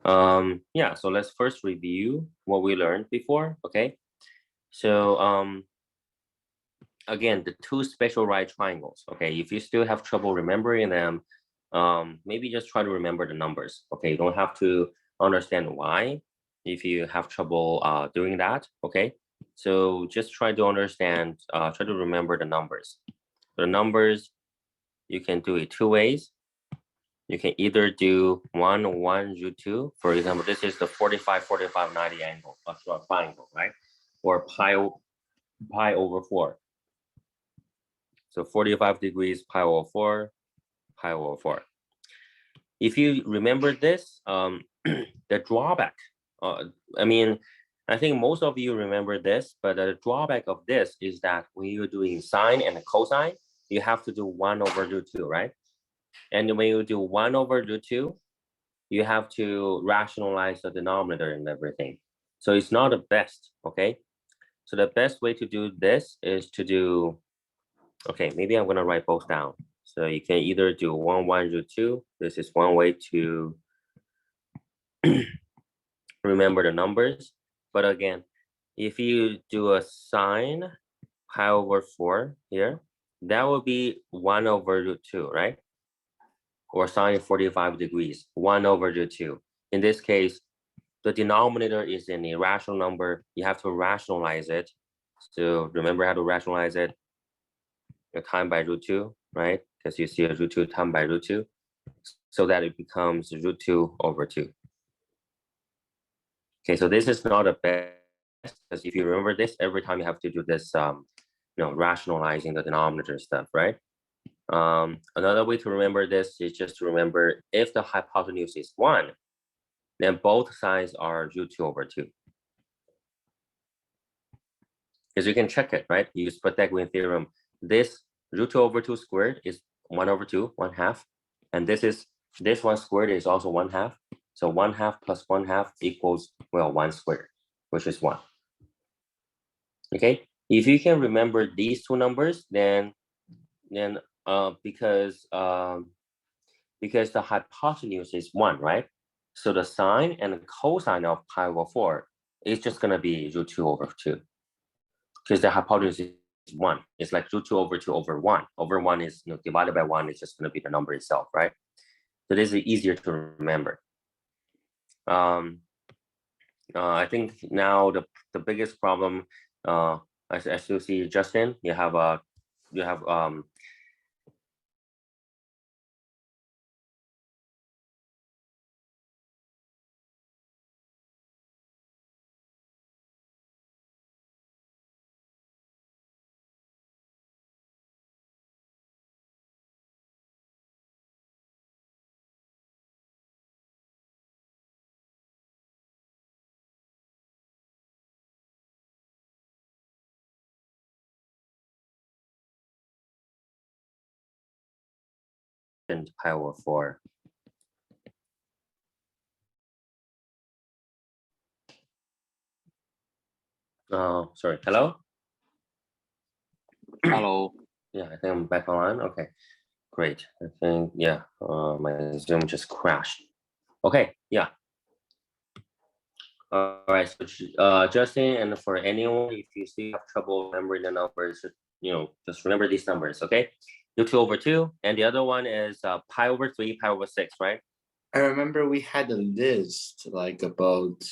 Yeah, so let's first review what we learned before, okay? So again, the two special right triangles, okay? If you still have trouble remembering them, maybe just try to remember the numbers, okay? You don't have to understand why if you have trouble doing that, okay? So just try to understand, try to remember the numbers. The numbers, you can do it two ways. You can either do 1, 1, root 2. For example, this is the 45, 45, 90 angle, a triangle, right? Or pi over 4. So 45 degrees, pi over 4, pi over 4. If you remember this, the drawback, I mean, I think most of you remember this, but the drawback of this is that when you're doing sine and cosine, you have to do 1 over root 2, right? And when you do 1 over root 2, you have to rationalize the denominator and everything. So it's not the best, okay? So the best way to do this is to do, okay, maybe I'm gonna write both down. So you can either do 1, 1, root 2. This is one way to remember the numbers. But again, if you do a sine pi over 4 here, that will be 1 over root 2, right? Or sine 45 degrees, 1 over root 2. In this case, the denominator is an irrational number. You have to rationalize it. So remember how to rationalize it. Time by root 2, right? Because you see a root 2 time by root 2, so that it becomes root 2 over 2. Okay, so this is not a best, because if you remember this, every time you have to do this, rationalizing the denominator stuff, right? Another way to remember this is just to remember if the hypotenuse is 1, then both sides are root 2 over 2. Because you can check it, right? Use Pythagorean theorem. This root 2 over 2 squared is 1 over 2, 1/2. And this one squared is also 1/2. So 1/2 plus 1/2 equals, well, 1 squared, which is 1. Okay, if you can remember these two numbers, then because the hypotenuse is 1, right? So the sine and the cosine of pi over 4 is just gonna be root 2 over 2. Because the hypotenuse is 1. It's like root 2 over 2 over 1. Over 1 is, divided by 1 is just going to be the number itself, right? So this is easier to remember. I think now the biggest problem, I still see Justin, you have pi over 4. Oh, sorry. Hello? Hello. Yeah, I think I'm back online. Okay, great. I think, yeah, my Zoom just crashed. Okay, yeah. All right, so Justin, and for anyone, if you still have trouble remembering the numbers, just remember these numbers, okay? Do 2 over 2, and the other one is pi over 3, pi over 6, right? I remember we had a list like about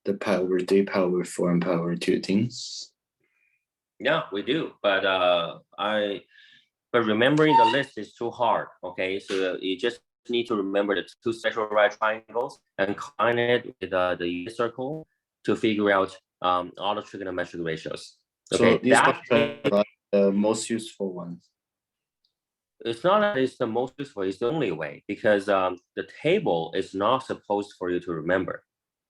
the pi over 3, pi over 4, and pi over 2 things. Yeah, we do, but remembering the list is too hard, okay? So you just need to remember the two special right triangles and combine it with the unit circle to figure out all the trigonometric ratios. Okay, so these are like the most useful ones. It's not that it's the most useful, it's the only way, because the table is not supposed for you to remember,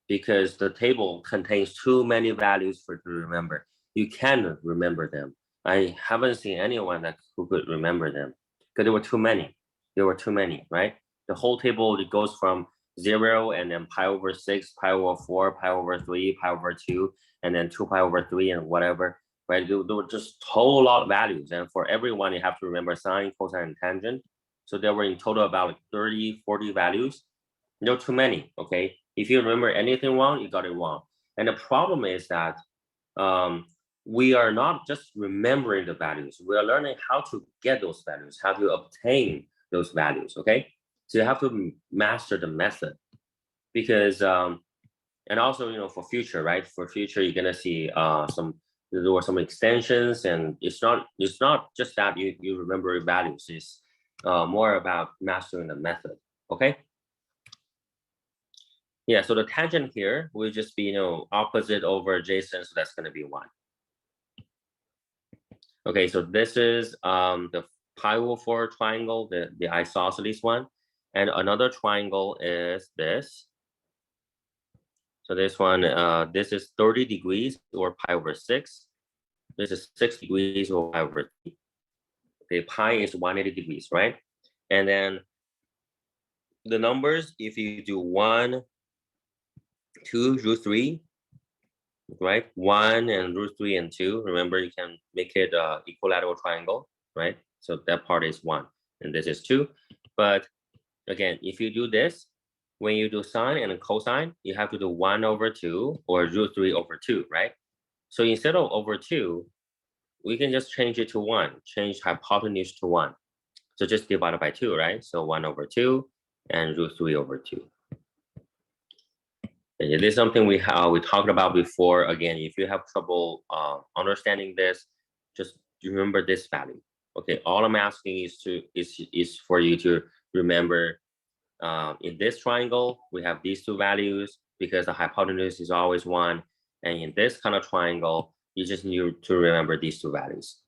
because the table contains too many values for you to remember. You can remember them. I haven't seen anyone who could remember them, because there were too many. There were too many, right? The whole table, it goes from 0 and then pi over 6, pi over 4, pi over 3, pi over 2, and then 2 pi over 3 and whatever. Right, there were just a whole lot of values, and for everyone you have to remember sine, cosine, and tangent. So there were in total about like 30, 40 values. There were too many, okay? If you remember anything wrong, you got it wrong. And the problem is that we are not just remembering the values. We are learning how to get those values, how to obtain those values, okay? So you have to master the method because, and also, you know, for future, right? For future, you're gonna see there were some extensions, and it's not just that you remember your values. It's more about mastering the method, okay? Yeah, so the tangent here will just be, you know, opposite over adjacent, so that's gonna be 1. Okay, so this is the pi/4 triangle, the isosceles one. And another triangle is this. So this one, this is 30 degrees or pi/6. This is 6 degrees or pi/3. Okay, pi is 180 degrees, right? And then the numbers, if you do 1, 2, root 3, right? 1 and root 3 and 2. Remember, you can make it equilateral triangle, right? So that part is 1, and this is 2. But again, if you do this, when you do sine and cosine, you have to do 1 over 2 or root 3 over 2, right? So instead of over 2, we can just change it to 1, change hypotenuse to 1. So just divide it by 2, right? So 1 over 2 and root 3 over 2. And it is something we talked about before. Again, if you have trouble understanding this, just remember this value. Okay, all I'm asking is for you to remember in this triangle, we have these two values because the hypotenuse is always 1. And in this kind of triangle, you just need to remember these two values.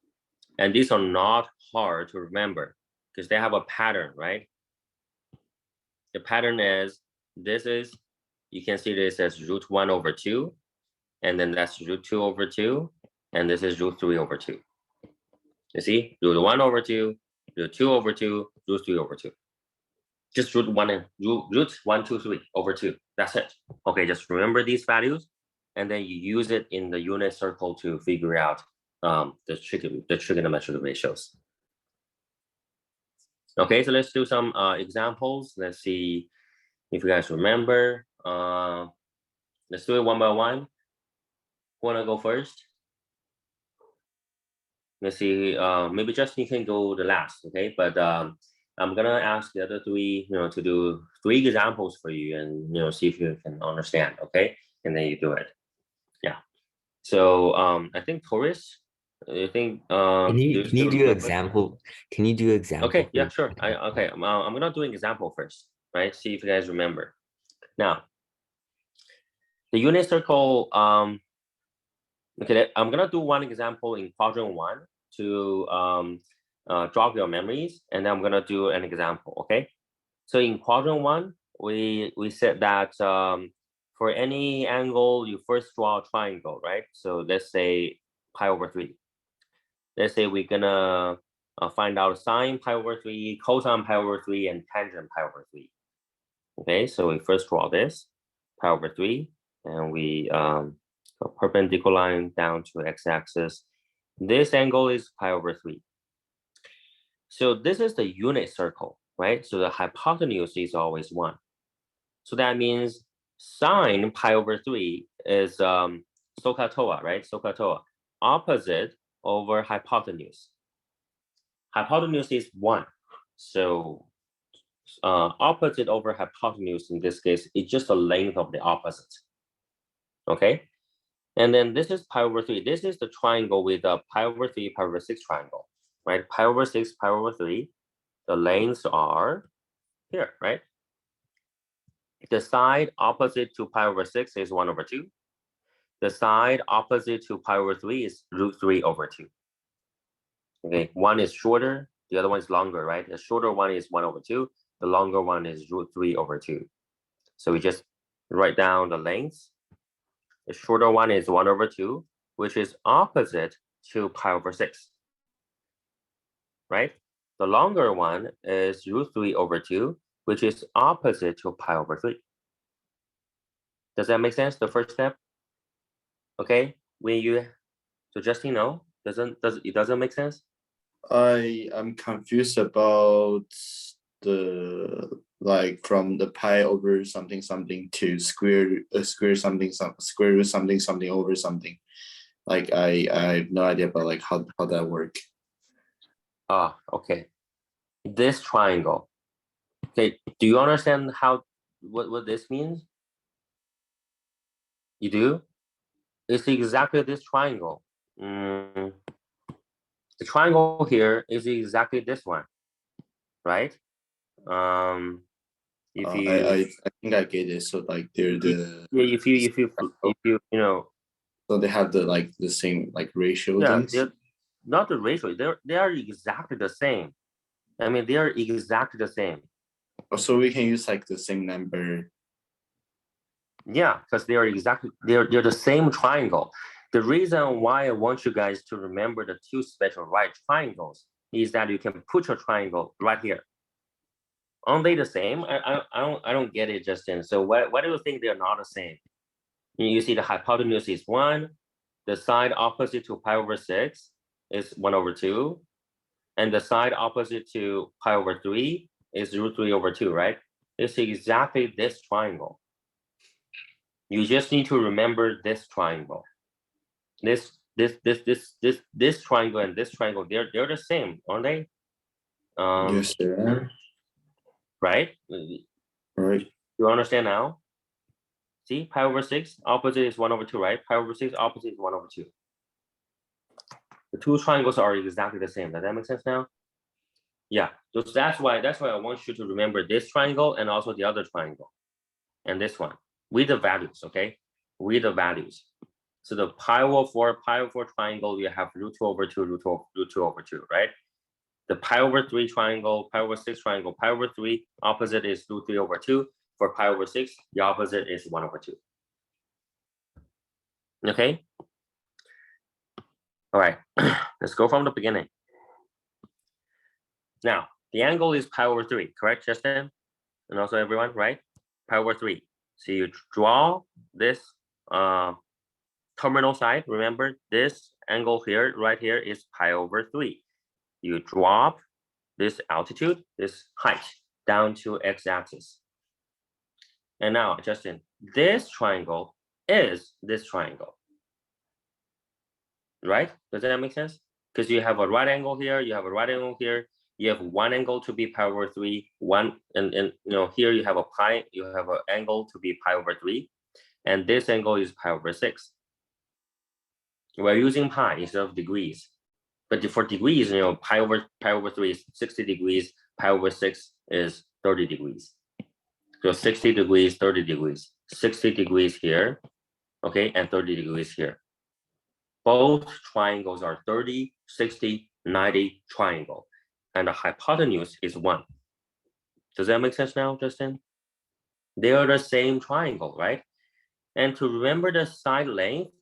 And these are not hard to remember because they have a pattern, right? The pattern is, you can see this as root 1 over 2, and then that's root 2 over 2, and this is root 3 over 2. You see, root 1 over 2, root 2 over 2, root 3 over 2. Just root 1 and root 1, 2, 3 over 2. That's it. Okay, just remember these values, and then you use it in the unit circle to figure out the trigonometric ratios. Okay, so let's do some examples. Let's see if you guys remember. Let's do it one by one. Who wanna go first? Let's see, maybe Justin can go the last, okay? But I'm gonna ask the other 3, you know, to do 3 examples for you and, you know, see if you can understand, okay? And then you do it. Yeah. So I think Taurus, I think Can you do example? Can you do example? Okay, yeah, sure. I'm gonna do an example first, right? See if you guys remember. Now, the unit circle, okay, I'm gonna do one example in quadrant 1 to jog your memories, and then I'm gonna do an example, okay? So in quadrant 1, we said that for any angle, you first draw a triangle, right? So let's say pi/3. Let's say we're gonna find out sine pi/3, cosine pi/3, and tangent pi/3. Okay, so we first draw this pi/3, and we a perpendicular line down to x-axis. This angle is pi/3. So this is the unit circle, right? So the hypotenuse is always 1. So that means sine pi/3 is SOHCAHTOA, right? SOHCAHTOA, opposite over hypotenuse. Hypotenuse is 1. So opposite over hypotenuse in this case is just the length of the opposite. Okay, and then this is pi/3. This is the triangle with a pi/3, pi/6 triangle, right? Pi/6, pi/3. The lengths are here, right? The side opposite to pi/6 is 1 over 2. The side opposite to pi/3 is root 3 over 2. Okay, one is shorter, the other one is longer, right? The shorter one is 1 over 2. The longer one is root 3 over 2. So we just write down the lengths. The shorter one is 1 over 2, which is opposite to pi/6, right? The longer one is root 3 over 2, which is opposite to pi/3. Does that make sense, the first step? Okay, so Justin, no? It doesn't make sense? I'm confused about the like from the pi over something something to square something square root something something over something. Like I have no idea about like how that work. Okay. This triangle. Okay, do you understand what this means? You do? It's exactly this triangle. The triangle here is exactly this one, right? If I think I get it. So like they're the if you know, so they have the like the same like ratio yeah, things. they're not the ratio. They are exactly the same. I mean, they are exactly the same. So we can use like the same number. Yeah, because they are exactly they're the same triangle. The reason why I want you guys to remember the two special right triangles is that you can put your triangle right here. Aren't they the same? I don't get it, Justin. So why do you think they're not the same? You see the hypotenuse is 1, the side opposite to pi over 6 is 1 over 2, and the side opposite to pi over 3 is root 3 over 2, right? It's exactly this triangle. You just need to remember this triangle. This triangle and this triangle, they're the same, aren't they? Yes, sir. Right? Right. You understand now? See, pi over 6, opposite is 1 over 2, right? Pi over 6, opposite is 1 over 2. The two triangles are exactly the same. Does that make sense now? Yeah, so that's why I want you to remember this triangle and also the other triangle and this one with the values, okay? With the values. So the pi over 4 triangle, you have root 2 over 2, root 2 over 2, right? The pi over 3 triangle, pi over 6 triangle, pi over 3, opposite is root 3 over 2. For pi over 6, the opposite is 1 over 2. Okay? All right, let's go from the beginning. Now, the angle is pi over 3, correct, Justin? And also everyone, right? Pi over 3. So you draw this terminal side. Remember, this angle here, right here, is pi over 3. You drop this altitude, this height, down to x-axis. And now, Justin, this triangle is this triangle, right? Does that make sense? Because you have a right angle here, you have a right angle here, you have one angle to be pi over 3, and you know, here you have a pi, you have an angle to be pi over 3, and this angle is pi over 6. We're using pi instead of degrees. But for degrees, you know, pi over 3 is 60 degrees, pi over 6 is 30 degrees. So 60 degrees, 30 degrees, 60 degrees here, okay, and 30 degrees here. Both triangles are 30, 60, 90 triangle, and the hypotenuse is 1. Does that make sense now, Justin? They are the same triangle, right? And to remember the side length,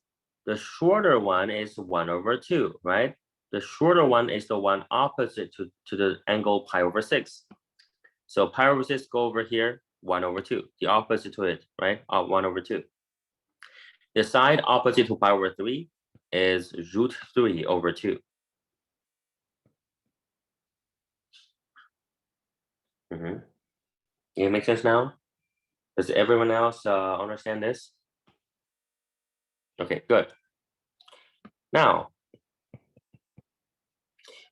the shorter one is 1 over 2, right? The shorter one is the one opposite to the angle pi over 6. So pi over 6 go over here, 1 over 2, the opposite to it, right? 1 over 2. The side opposite to pi over 3 is root 3 over 2. It makes sense now? Does everyone else understand this? Okay, good. Now,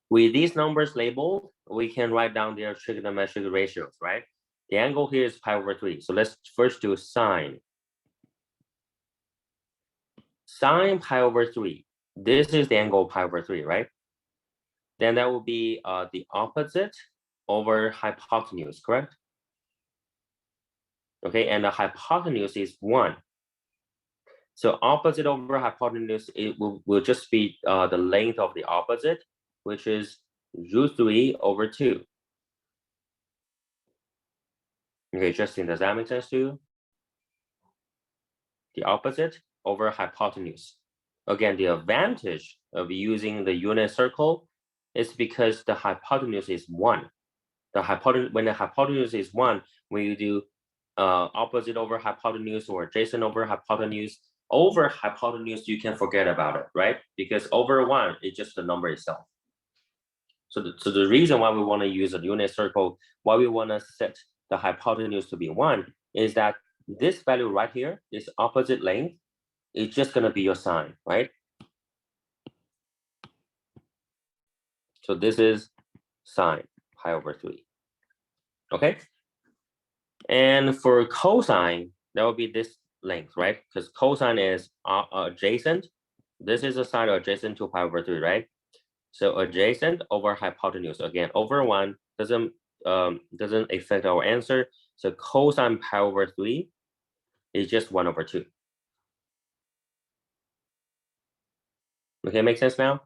with these numbers labeled, we can write down their trigonometric ratios, right? The angle here is pi over 3. So let's first do sine. Sine pi over 3. This is the angle pi over 3, right? Then that will be the opposite over hypotenuse, correct? Okay, and the hypotenuse is 1. So opposite over hypotenuse, it will just be the length of the opposite, which is root 3 over 2. Okay, Justin, does that make sense to you? The opposite over hypotenuse. Again, the advantage of using the unit circle is because the hypotenuse is 1. When the hypotenuse is 1, when you do opposite over hypotenuse or adjacent over hypotenuse, you can forget about it, right? Because over 1 is just the number itself. So the reason why we want to use a unit circle, why we want to set the hypotenuse to be 1 is that this value right here, this opposite length, is just going to be your sine, right? So this is sine pi over 3. Okay. And for cosine, that will be this length, right? Because cosine is adjacent. This is a side adjacent to pi over 3, right? So adjacent over hypotenuse. Again, over 1 doesn't affect our answer. So cosine pi over 3 is just 1 over 2. Okay, make sense now?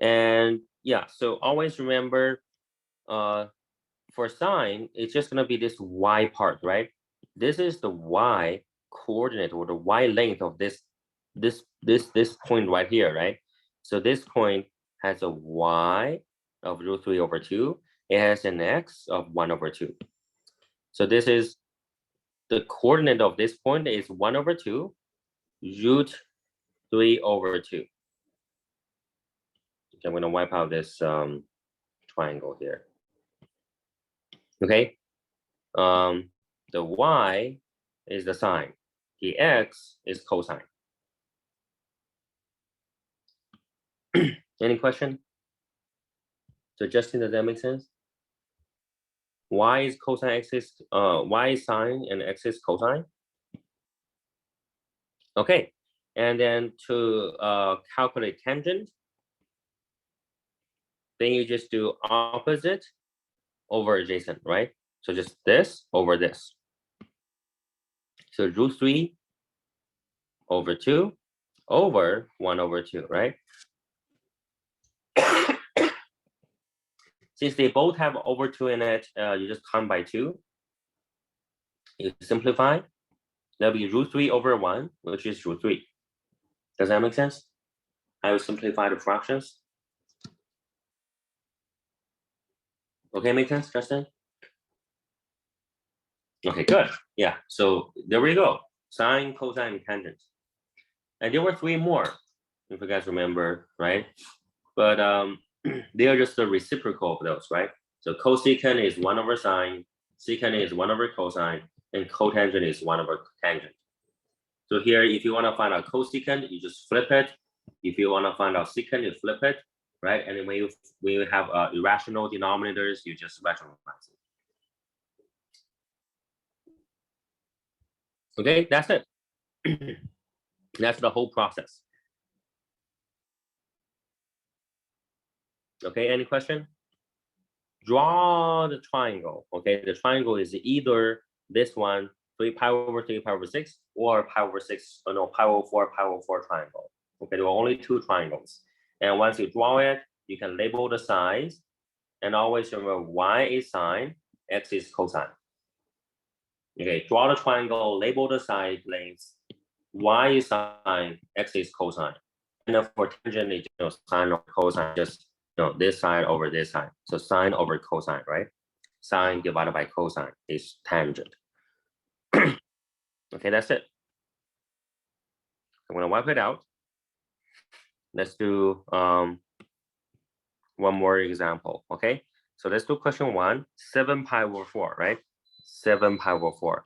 And yeah, so always remember, for sine, it's just gonna be this y part, right? This is the y coordinate or the y length of this point right here, right? So this point has a y of root 3 over 2. It has an x of 1 over 2. So this is the coordinate of this point is 1 over 2 root 3 over 2. Okay, I'm gonna wipe out this triangle here. Okay, the y is the sine, the x is cosine. Any question? So Justin, does that make sense? Y is cosine, x is y is sine, and x is cosine. Okay, and then to calculate tangent, then you just do opposite over adjacent, right? So just this over this. So root 3 over 2 over 1 over 2, right? Since they both have over 2 in it, you just count by 2. You simplify. That'll be root 3 over 1, which is root 3. Does that make sense? I will simplify the fractions. Okay, make sense, Justin? Okay, good. Yeah, so there we go. Sine, cosine, and tangent. And there were 3 more, if you guys remember, right? But they are just the reciprocal of those, right? So cosecant is 1 over sine, secant is 1 over cosine, and cotangent is 1 over tangent. So here, if you want to find out cosecant, you just flip it. If you want to find out secant, you flip it, right? And then when you have irrational denominators, you just rationalize it. Okay, that's it. That's the whole process. Okay, any question? Draw the triangle. Okay, the triangle is either this one, 3 pi over 3 pi over 6, or pi over 6, no, pi over 4 triangle. Okay, there are only 2 triangles. And once you draw it, you can label the sides. And always remember y is sine, x is cosine. Okay, draw the triangle, label the side lengths. Y is sine, x is cosine. And for tangent, it's sine or cosine, just this side over this side. So sine over cosine, right? Sine divided by cosine is tangent. Okay, that's it. I'm gonna wipe it out. Let's do one more example, okay? So let's do question 1, 7 pi over 4, right? 7 pi over 4.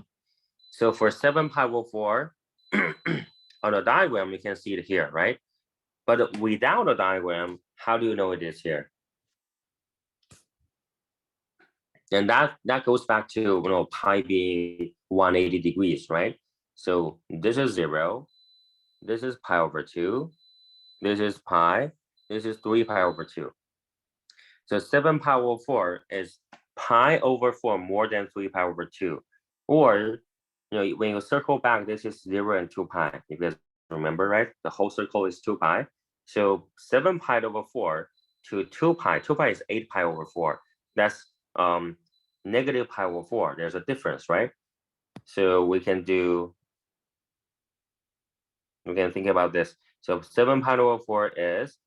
So for 7 pi over 4, on the diagram, you can see it here, right? But without a diagram, how do you know it is here? And that goes back to pi being 180 degrees, right? So this is 0, this is pi over 2, this is pi, this is 3 pi over 2. So 7 pi over 4 is pi over 4 more than 3 pi over 2. Or when you circle back, this is 0 and 2 pi. You guys remember, right? The whole circle is 2 pi. So 7 pi over 4 to 2 pi. 2 pi is 8 pi over 4. That's negative pi over 4. There's a difference, right? So we can think about this. So 7 pi over 4 is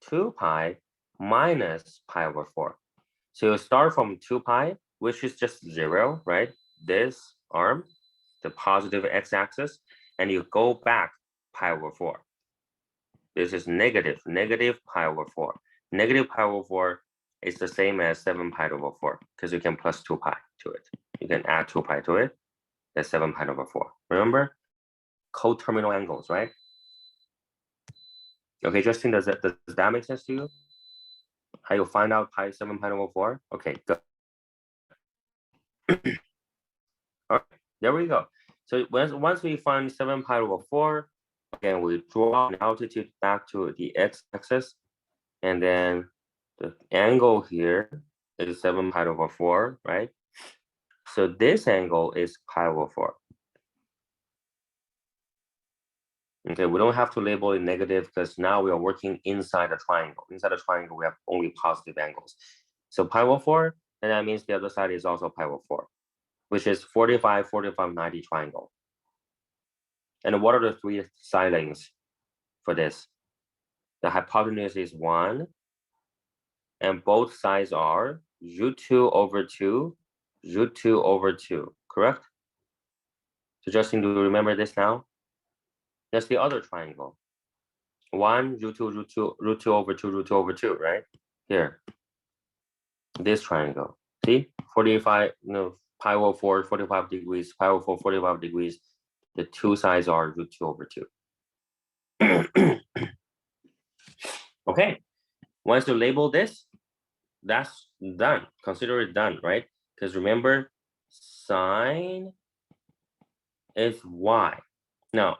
2 pi minus pi over 4. So you start from 2 pi, which is just 0, right? This arm, the positive x-axis, and you go back pi over 4. This is negative pi over 4. Negative pi over 4 it's the same as 7 pi over 4 because you can plus 2 pi to it. You can add 2 pi to it. That's 7 pi over 4. Remember? Coterminal angles, right? Okay, Justin, does that make sense to you? How you find out 7 pi over 4? Okay, good. All right, there we go. So once we find 7 pi over 4, again, we draw an altitude back to the x-axis, and then the angle here is 7 pi over 4, right? So this angle is pi over 4. Okay, we don't have to label it negative because now we are working inside a triangle. Inside a triangle, we have only positive angles. So pi over 4, and that means the other side is also pi over 4, which is 45, 45, 90 triangle. And what are the 3 side lengths for this? The hypotenuse is 1, and both sides are root 2 over 2, root 2 over 2, correct? So Justin, do you remember this now? That's the other triangle. 1, root 2, root 2, root 2 over 2, root 2 over 2, right? Here. This triangle. See? 45, pi over 4, 45 degrees, pi over 4, 45 degrees. The 2 sides are root 2 over 2. Okay. Once you label this, that's done. Consider it done, right? Because remember, sine is y. Now,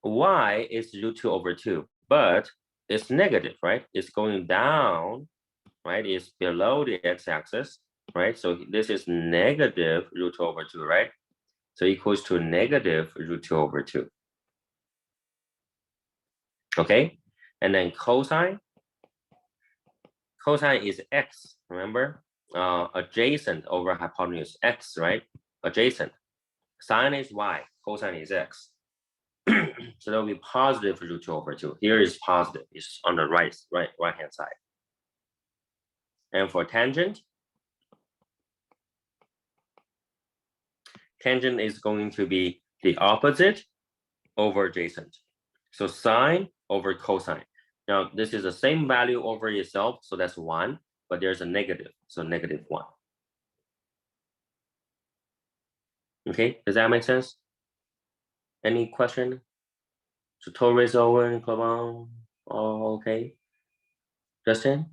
y is root 2 over 2, but it's negative, right? It's going down, right? It's below the x-axis, right? So this is negative root 2 over 2, right? So equals to negative root 2 over 2. Okay? And then cosine is x, remember? Adjacent over hypotenuse, x, right? Adjacent. Sine is y, cosine is x. So that will be positive root 2 over 2. Here is positive, it's on the right hand side. And for tangent is going to be the opposite over adjacent. So sine over cosine. Now, this is the same value over itself, so that's 1, but there's a negative, so negative 1. Okay, does that make sense? Any question? So Torres, Owen, Clavon, all okay? Justin?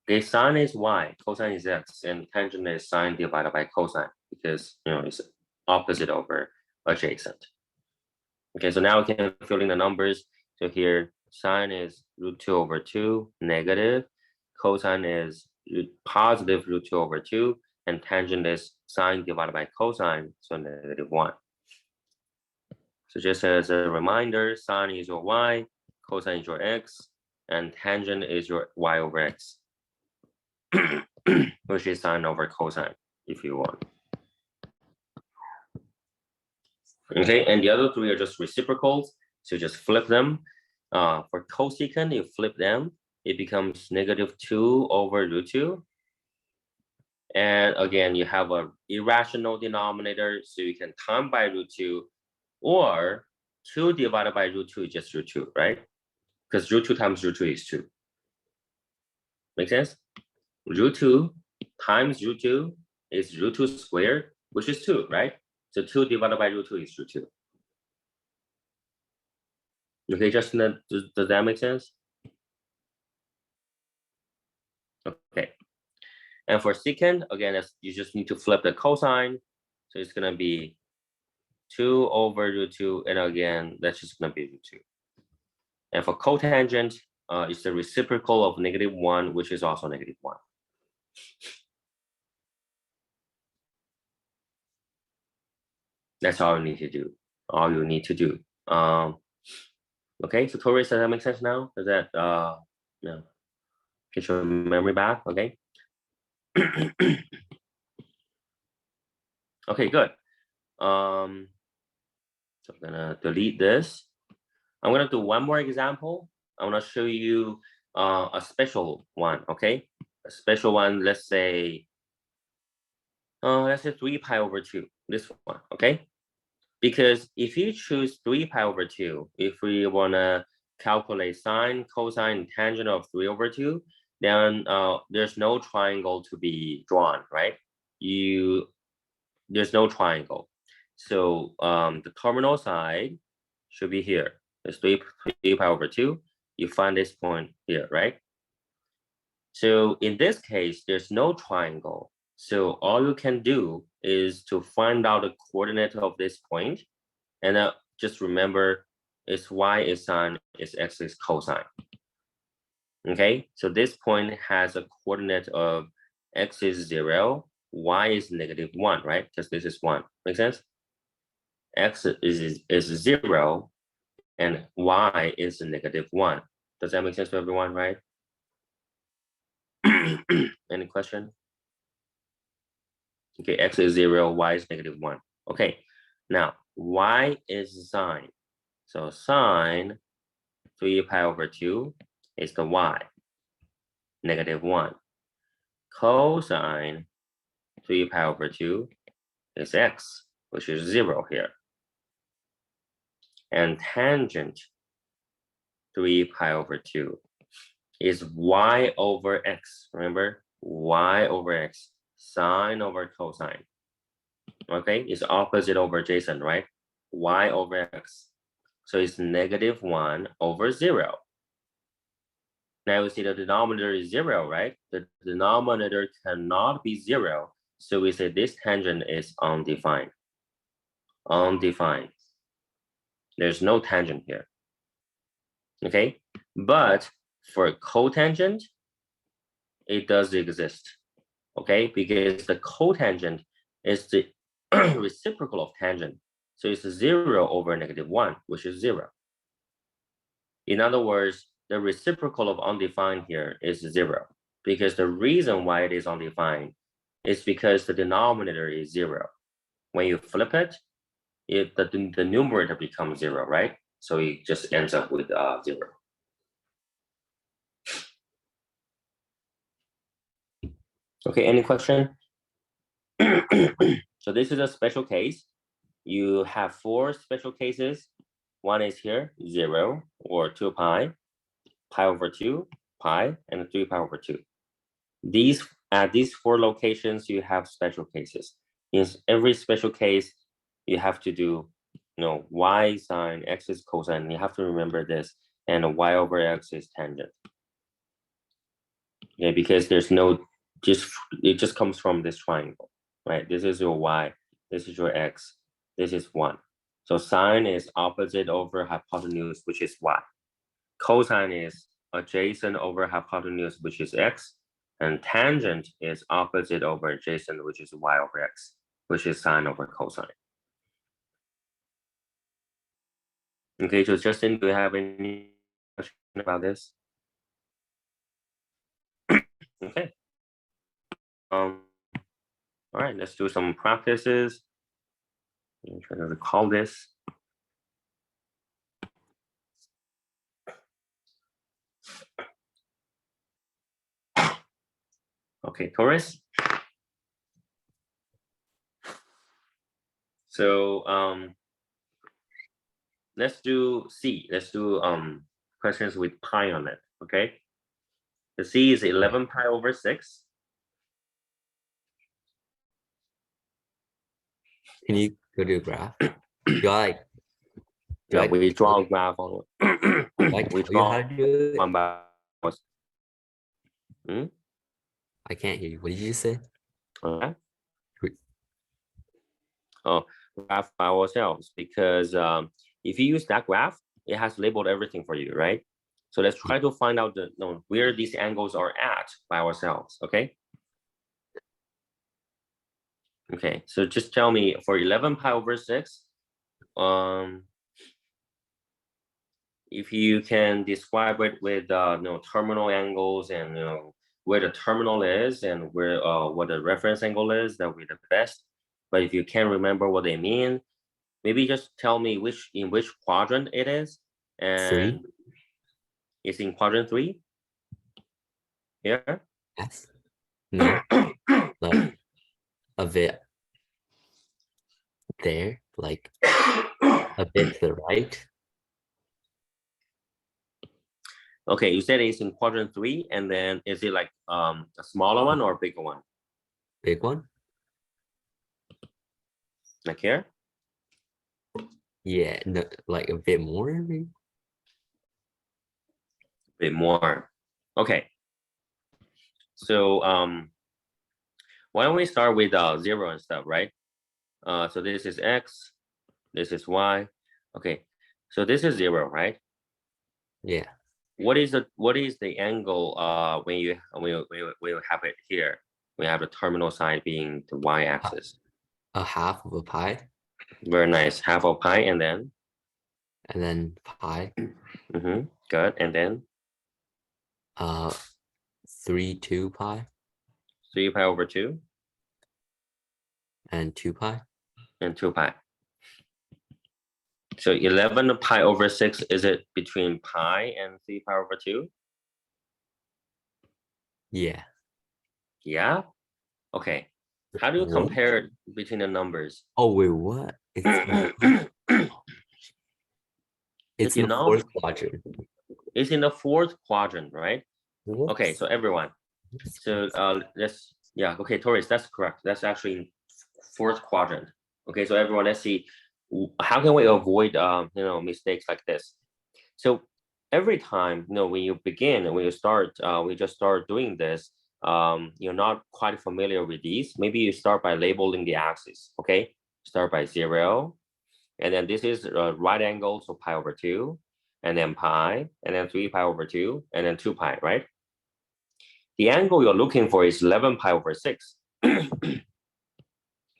Okay, sine is y, cosine is x, and tangent is sine divided by cosine because it's opposite over adjacent. Okay, so now we can fill in the numbers. So here, sine is root 2 over 2, negative. Cosine is positive root 2 over 2, and tangent is sine divided by cosine, so negative 1. So just as a reminder, sine is your y, cosine is your x, and tangent is your y over x, which is sine over cosine, if you want. Okay, and the other 3 are just reciprocals, so just flip them. For cosecant, you flip them, it becomes negative 2 over root 2. And again, you have an irrational denominator, so you can time by root 2, or 2 divided by root 2 is just root 2, right? Because root 2 times root 2 is 2. Make sense? Root 2 times root 2 is root 2 squared, which is 2, right? So 2 divided by root 2 is root 2. Okay, Justin, does that make sense? Okay. And for secant, again, you just need to flip the cosine. So it's going to be 2 over root 2. And again, that's just going to be root 2. And for cotangent, it's the reciprocal of negative 1, which is also negative 1. That's all you need to do. All you need to do. Okay, so Tori, does that make sense now? Does that get your memory back? Okay. Okay, good. So I'm gonna delete this. I'm gonna do one more example. I wanna show you a special one, okay? A special one, let's say 3 pi over 2, this one, okay? Because if you choose 3 pi over 2, if we wanna calculate sine, cosine, and tangent of 3 over 2, then there's no triangle to be drawn, right? There's no triangle. So the terminal side should be here. It's 3 pi over 2. You find this point here, right? So in this case, there's no triangle. So all you can do is to find out the coordinate of this point, and just remember it's y is sine, is x is cosine. Okay, so this point has a coordinate of x is 0, y is -1, right? Because this is 1. Make sense? X is 0 and y is -1. Does that make sense to everyone, right? Any question? Okay, x is 0, y is -1. Okay, now y is sine. So sine 3 pi over 2 is the y, -1. Cosine 3 pi over 2 is x, which is 0 here. And tangent 3 pi over 2 is y over x. Remember, y over x, sine over cosine. Okay, it's opposite over adjacent, right? Y over x. So it's -1 over 0. Now we see the denominator is 0, right? The denominator cannot be 0. So we say this tangent is undefined. Undefined. There's no tangent here. Okay, but for cotangent, it does exist. Okay, because the cotangent is the reciprocal of tangent. So it's 0 over -1, which is 0. In other words, the reciprocal of undefined here is 0, because the reason why it is undefined is because the denominator is 0. When you flip it, the numerator becomes 0, right? So it just ends up with 0. Okay, any question? So this is a special case. You have 4 special cases. One is here, 0 or 2 pi, pi over 2, pi, and 3 pi over 2. At these 4 locations, you have special cases. In every special case, you have to do, y sine, x is cosine. You have to remember this, and y over x is tangent. Yeah, because there's no, it just comes from this triangle, right? This is your y, this is your x, this is 1. So sine is opposite over hypotenuse, which is y. Cosine is adjacent over hypotenuse, which is x. And tangent is opposite over adjacent, which is y over x, which is sine over cosine. Okay, so Justin, do you have any question about this? Okay. All right, let's do some practices. I'm trying to recall this. Okay, Taurus. So let's do C. Let's do questions with pi on it. Okay. The C is 11 pi over 6. Can you go to a graph? Do I Yeah, I we draw a graph on it. We tell you how to do it? one by I can't hear you. What did you say? okay. Wait. Oh, graph by ourselves, because if you use that graph, it has labeled everything for you, right? So let's try to find out where these angles are at by ourselves. Okay. Okay, so just tell me for 11 pi over 6, if you can describe it with terminal angles and where the terminal is and where what the reference angle is, that would be the best. But if you can't remember what they mean, maybe just tell me in which quadrant it is. And 3. it's in quadrant 3 here. Yes. No. Like a bit there, like a bit to the right. Okay, you said it's in quadrant 3, and then is it like a smaller one or a bigger one? Big one? Like here? Yeah, no, like a bit more, maybe? Bit more. Okay. So why don't we start with 0 and stuff, right? So this is x, this is y. Okay, so this is 0, right? Yeah. What is the angle when you have it here? We have the terminal side being the y-axis. A half of a pi, Very nice. Half of pi, and then and then pi. good, and then 3/2 pi 3 pi over 2 and 2 pi. and 2 pi. So 11 pi over 6, is it between pi and 3 pi over 2? Yeah. Yeah. Okay. How do you What? compare it between the numbers? Oh wait, what? It's You in the know, fourth quadrant. it's in the 4th quadrant, right? Okay, so everyone. So let's, yeah, okay, Taurus, that's correct. That's actually in 4th quadrant. Okay, so everyone, let's see how can we avoid mistakes like this. So every time, when you begin, when you start, we just start doing this, you're not quite familiar with these. Maybe you start by labeling the axis. Okay, start by 0, and then this is right angle, so pi over 2, and then pi, and then 3 pi over 2, and then 2 pi, right? The angle you're looking for is 11 pi over 6.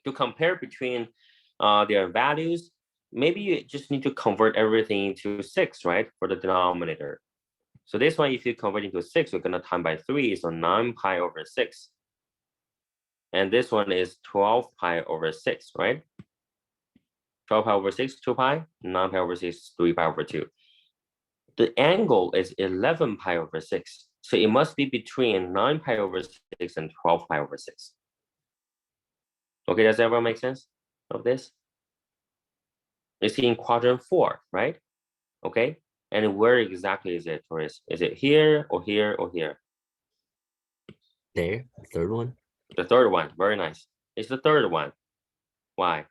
To compare between their values, maybe you just need to convert everything to 6, right, for the denominator. So this one, if you convert into 6, we're going to time by 3, so 9 pi over 6. And this one is 12 pi over 6, right? 12 pi over 6, 2 pi, 9 pi over 6, 3 pi over 2. The angle is 11 pi over 6. So it must be between 9 pi over 6 and 12 pi over 6. Okay, does everyone make sense of this? It's in quadrant 4, right? Okay, and where exactly is it, Taurus? Is it here or here or here? There, the third one. The third one, very nice. It's the third one. Why?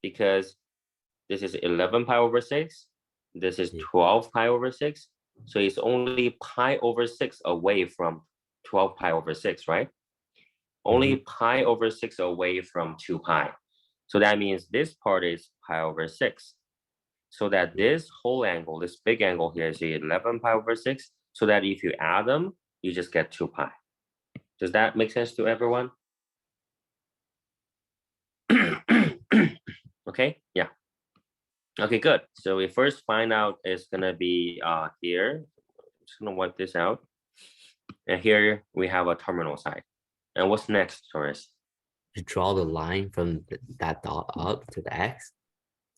Because this is 11 pi over 6. This is 12 pi over 6. So it's only pi over 6 away from 12 pi over 6, right? Only pi over 6 away from 2 pi. So that means this part is pi over 6. So that this whole angle, this big angle here is 11 pi over 6. So that if you add them, you just get 2 pi. Does that make sense to everyone? Okay, yeah. Okay, good. So we first find out it's gonna be here. I'm just gonna wipe this out. And here we have a terminal side. And what's next, Taurus? To draw the line from that dot up to the x.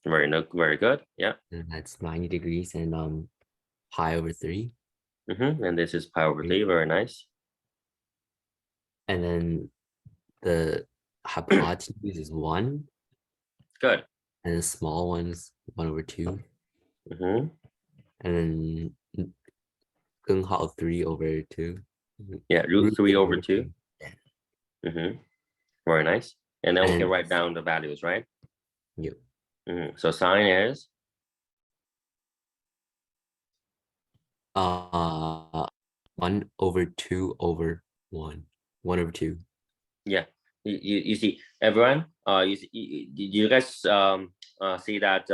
Very good. Yeah. And that's 90 degrees and pi over 3. And this is pi over 3. Very nice. And then the hypotenuse is 1. Good. And the small one's 1 over 2. And then 根号 3 over 2. Yeah, root 3 over 2. Very nice. And then we can write down the values, right? Yep. So sine is 1 over 2 over 1. 1 over 2. Yeah. You see, everyone, you guys see that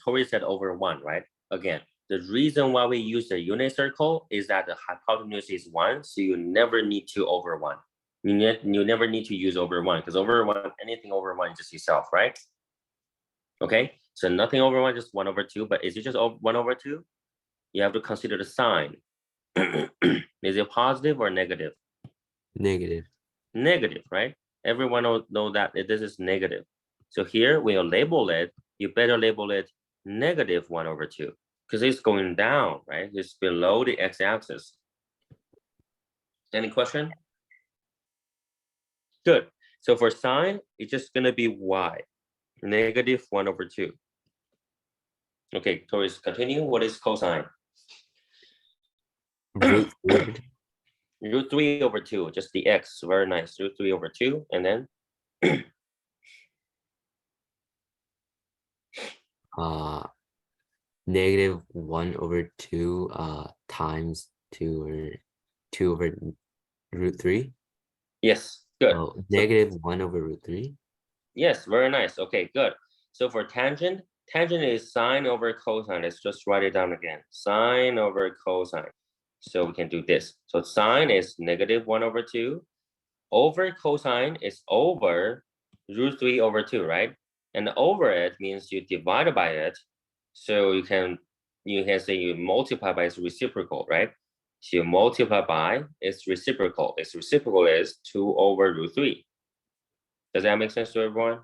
Tori said over 1, right? Again, the reason why we use the unit circle is that the hypotenuse is 1, so you never need to over 1. You never need to use over 1, because over 1, anything over 1 is just yourself, right? Okay, so nothing over 1, just 1 over 2. But is it just 1 over 2? You have to consider the sign. Is it positive or negative? Negative. Negative, right? Everyone will know that this is negative. So here, when you label it, you better label it negative 1 over 2, because it's going down, right? It's below the x-axis. Any question? Good. So for sine, it's just going to be y, negative 1 over 2. Okay, Taurus, continue. What is cosine? Root 3 over 2. Root 3 over 2, just the x. Very nice. Root 3 over 2, and then Negative 1 over 2 times 2 over root 3. yes, good. Oh, negative 1 over root 3. Yes, very nice. Okay, good. So for tangent, tangent is sine over cosine. Let's just write it down again. Sine over cosine. So we can do this. So sine is negative 1 over 2. Over cosine is over root 3 over 2, right? And over it means you divide by it. So you can say you multiply by its reciprocal, right? So you multiply by its reciprocal. Its reciprocal is 2 over root 3. Does that make sense to everyone?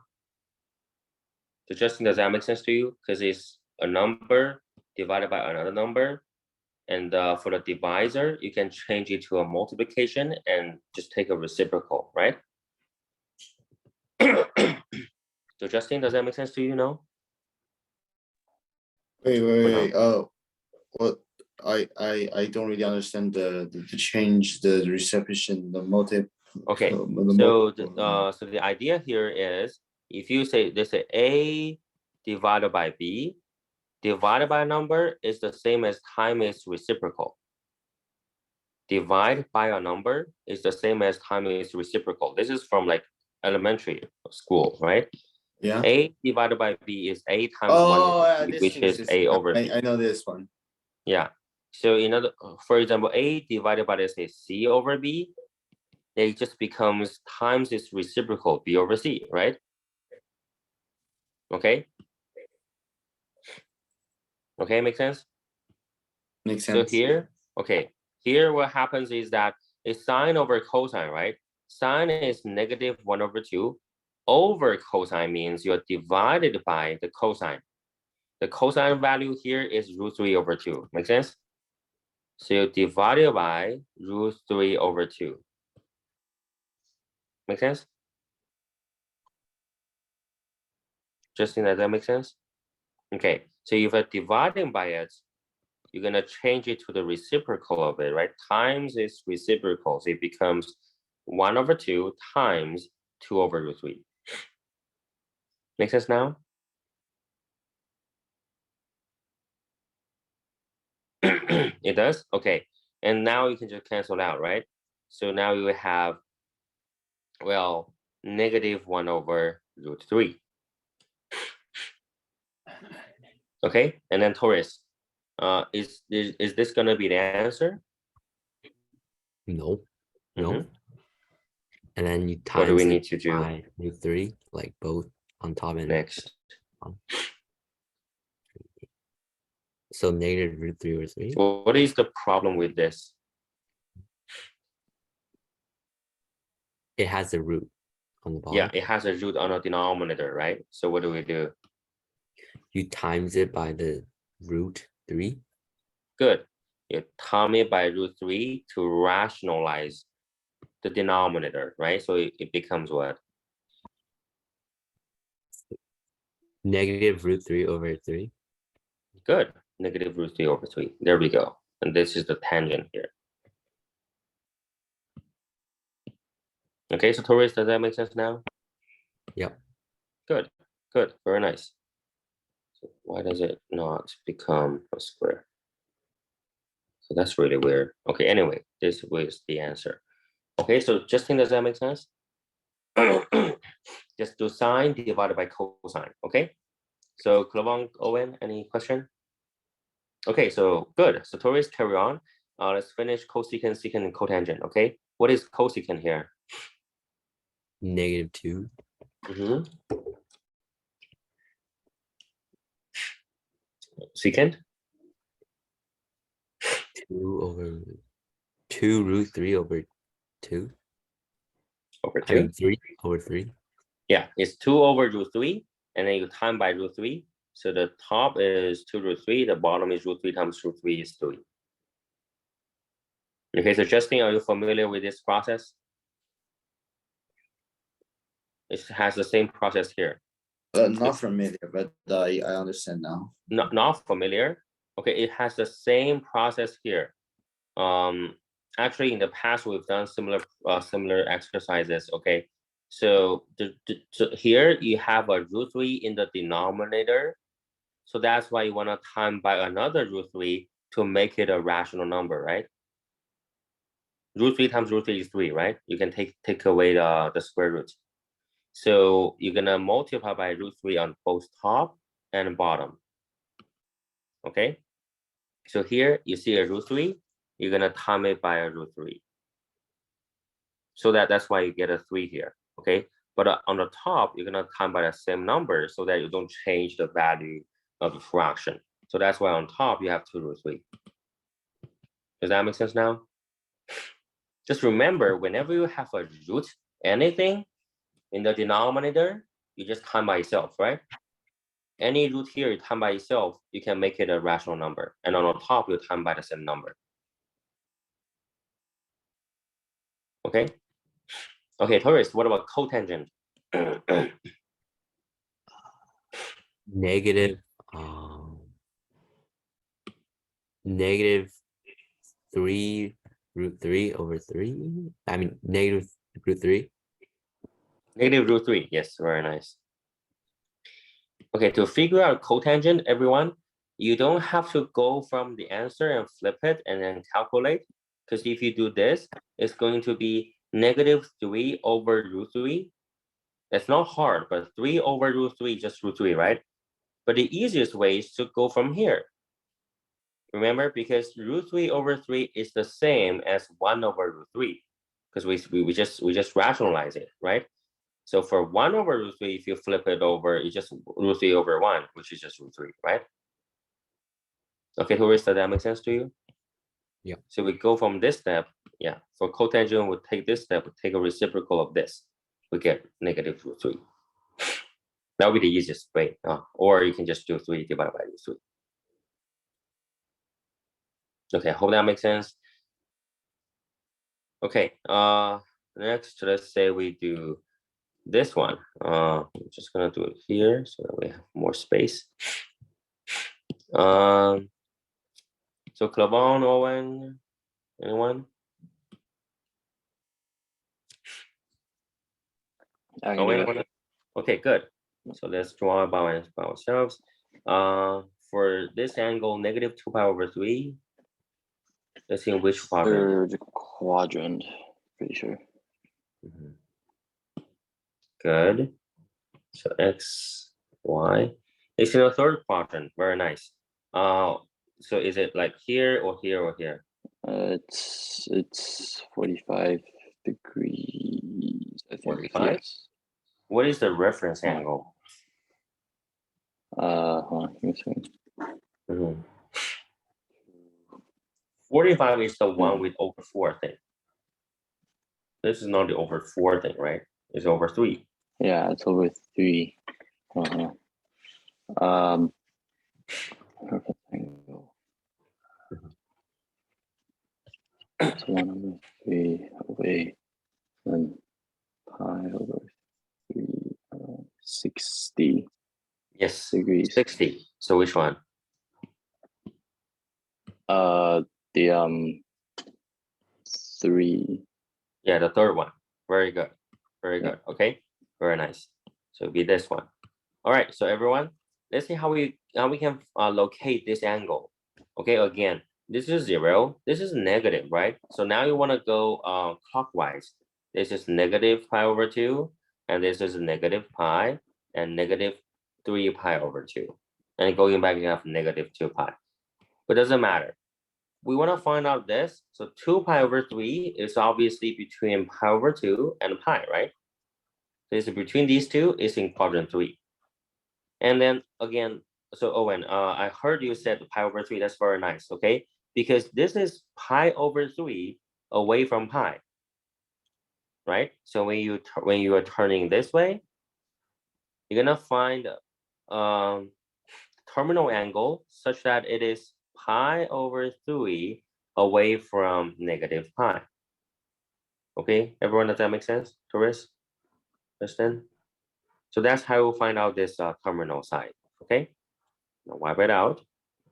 So Justin, does that make sense to you? Because it's a number divided by another number. And for the divisor, you can change it to a multiplication and just take a reciprocal, right? So Justin, does that make sense to you now? Wait. Oh, what? I don't really understand the change, the reception, the multi. Okay. So the idea here is if you say this is A divided by B, divided by a number is the same as time its reciprocal. Divide by a number is the same as time its reciprocal. This is from like elementary school, right? Yeah. A divided by B is A times 1 over B, which is A over B. I know this one. Yeah. So for example, A divided by, let's say, C over B, it just becomes times its reciprocal, B over C, right? Okay. Okay, makes sense? Makes sense. So here, okay, here what happens is that it's sine over cosine, right? Sine is negative 1 over 2. Over cosine means you're divided by the cosine. The cosine value here is root 3 over 2. Make sense? So you divide it by root 3 over 2. Make sense? Justin, does that make sense? Okay, so if you're dividing by it, you're gonna change it to the reciprocal of it, right? Times its reciprocal, so it becomes 1 over 2 times 2 over root 3. Make sense now? It does? Okay. And now you can just cancel out, right? So now you have, well, negative 1 over root 3. Okay, and then Taurus, is this gonna be the answer? No. No. And then you times what do we need to do by root 3, like both on top and next? So negative root 3 over 3. So what is the problem with this? It has a root on the bottom. Yeah, it has a root on a denominator, right? So what do? You times it by the root 3. Good. You times it by root 3 to rationalize the denominator, right? So it becomes what? Negative root 3 over 3. Good. Negative root 3 over 3. There we go. And this is the tangent here. Okay, so Taurus, does that make sense now? Yep. Good. Good. Very nice. So why does it not become a square? So that's really weird. Okay, anyway, this was the answer. Okay, so Justin, does that make sense? Just do sine divided by cosine, okay? So Clavon, Owen, any question? Okay, so good. So Taurus, carry on. Let's finish cosecant, secant, and cotangent, okay? What is cosecant here? Negative 2. Secant? 2 root 3 over 2. Over 2? I mean 3 over 3. Yeah, it's 2 over root 3, and then you time by root 3. So the top is 2 root 3, the bottom is root 3 times root 3 is 3. Okay, so Justin, are you familiar with this process? It has the same process here. Not familiar, but I understand now. Not familiar? Okay, it has the same process here. Actually, in the past, we've done similar exercises, okay? So, so here you have a root 3 in the denominator. So that's why you want to time by another root 3 to make it a rational number, right? Root 3 times root 3 is 3, right? You can take away the square root. So you're going to multiply by root 3 on both top and bottom, okay? So here you see a root 3, you're going to time it by a root 3. So that's why you get a 3 here, okay? But on the top, you're going to time by the same number so that you don't change the value of the fraction. So that's why on top, you have 2 root 3. Does that make sense now? Just remember, whenever you have a root anything in the denominator, you just time by itself, right? Any root here, you time by itself, you can make it a rational number. And on the top, you time by the same number. Okay? Okay, Taurus, what about cotangent? Negative, negative 3 root 3 over 3. I mean, negative root 3. Negative root 3, yes, very nice. Okay, to figure out cotangent, everyone, you don't have to go from the answer and flip it and then calculate. Because if you do this, it's going to be negative 3 over root 3. It's not hard, but 3 over root 3, just root 3, right? But the easiest way is to go from here. Remember, because root 3 over 3 is the same as 1 over root 3. Because we just rationalize it, right? So for 1 over root 3, if you flip it over, it's just root 3 over 1, which is just root 3, right? Okay, Taurus, does that make sense to you? Yeah. So we go from this step, yeah. For cotangent, we'll take this step, we'll take a reciprocal of this. We get negative root 3. That would be the easiest way. Or you can just do 3 divided by root 3. Okay, hope that makes sense. Okay, next, let's say we do this one. I'm just gonna do it here so that we have more space. So Clavon, Owen, anyone? Owen, okay, good. So let's draw by ourselves. For this angle, negative 2 pi over 3. Let's see in which quadrant. Third quadrant, pretty sure. Good. So X, Y. It's in the third quadrant. Very nice. So is it like here or here or here? It's 45 degrees, I think. 45? Yes. What is the reference angle? Hold on, give me a second. 45 is the one with over 4 thing. This is not the over 4 thing, right? It's over 3. Yeah, it's over 3. Reference angle. It's 1 over 3 away, and pi over 3, 60. Yes, degrees. 60. So which one? The 3. Yeah, the third one. Very good. Very Yeah. good. Okay. Very nice. So it'll be this one. All right. So everyone, let's see how we can locate this angle. Okay. Again, this is 0. This is negative, right? So now you want to go clockwise. This is negative pi over 2, and this is negative pi, and negative 3 pi over 2. And going back, you have negative 2 pi. But it doesn't matter. We want to find out this. So 2 pi over 3 is obviously between pi over 2 and pi, right? So it's between these two, is in quadrant 3. And then again, so Owen, I heard you said pi over 3. That's very nice, okay? Because this is pi over 3 away from pi, right? So when you are turning this way, you're gonna find terminal angle such that it is pi over 3 away from negative pi. Okay, everyone, does that make sense? Taurus, understand? So that's how we'll find out this terminal side. Okay, now wipe it out.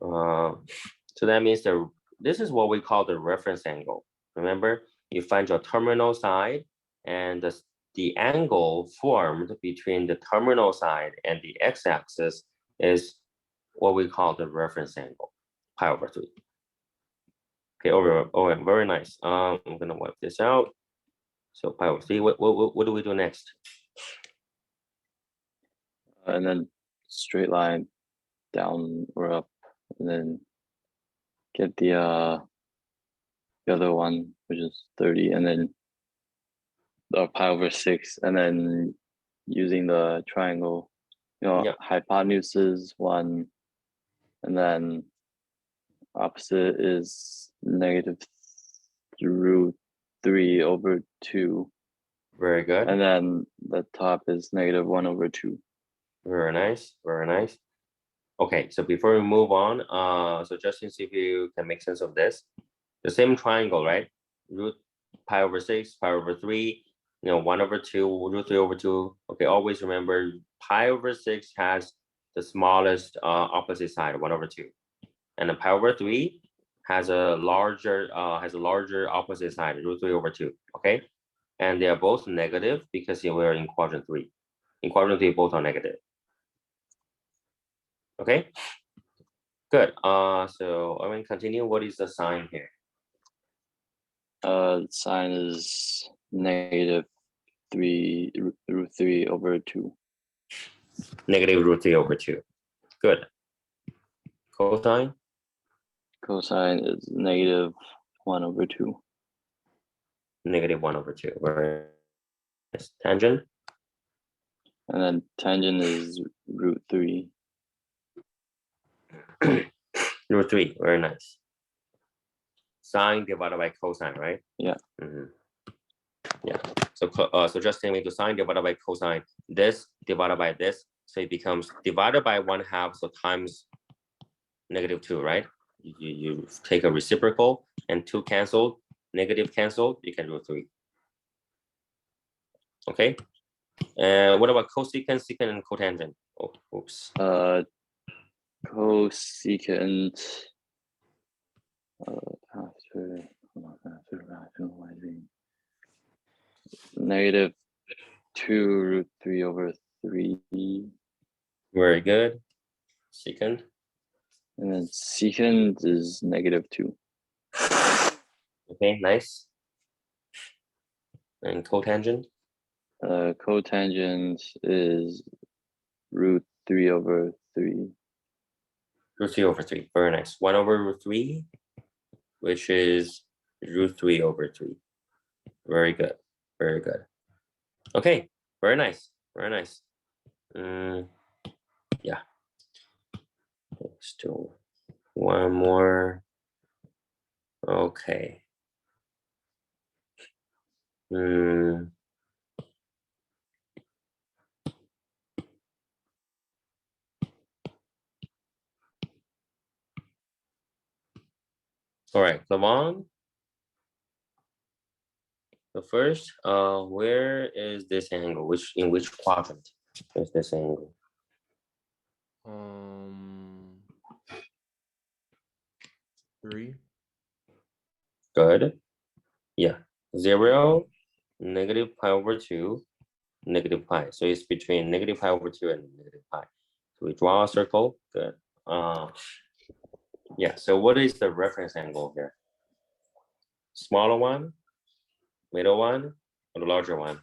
So that means the this is what we call the reference angle. Remember, you find your terminal side, and the angle formed between the terminal side and the x-axis is what we call the reference angle, pi over 3. Okay, very nice. I'm gonna wipe this out. So pi over 3. What do we do next? And then straight line down or up, and then get the other one, which is 30, and then pi over 6, and then using the triangle, Yep. hypotenuse 1, and then opposite is negative √3 over 2. Very good. And then the top is negative 1 over 2. Very nice. Very nice. Okay, so before we move on, so Justin, see if you can make sense of this. The same triangle, right? Root pi over 6, pi over 3, 1 over 2, √3 over 2. Okay, always remember pi over 6 has the smallest opposite side, 1 over 2. And the pi over 3 has a larger opposite side, √3 over 2. Okay, and they are both negative because we're in quadrant 3. In quadrant 3, both are negative. Okay, good. So I'm going to continue. What is the sign here? Sign is negative √3 over 2. Negative √3 over 2. Good. Cosine? Cosine is negative 1 over 2. Negative 1 over 2. Very nice. Tangent? And then tangent is √3. √3. Very nice. Sine divided by cosine, right? Yeah. Yeah. So just tell me to sine divided by cosine, this divided by this, so it becomes divided by 1/2, so times negative 2, right? You take a reciprocal and 2 canceled, negative canceled, you can do 3. Okay. And what about cosecant, secant, and cotangent? Oh, oops. Cosecant after rationalizing negative 2 √3 over 3. Very good. Secant. And then secant is negative 2. Okay, nice. And cotangent? Cotangent is √3 over 3. √3 over 3. Very nice. 1 over √3, which is √3 over 3. Very good. Very good. Okay. Very nice. Very nice. Yeah. Still one more. Okay. All right, Lavon. The first, where is this angle? In which quadrant is this angle? 3. Good. Yeah. 0, negative pi over 2, negative pi. So it's between negative pi over 2 and negative pi. So we draw a circle. Good. Yeah. So what is the reference angle here? Smaller one, middle one, or the larger one?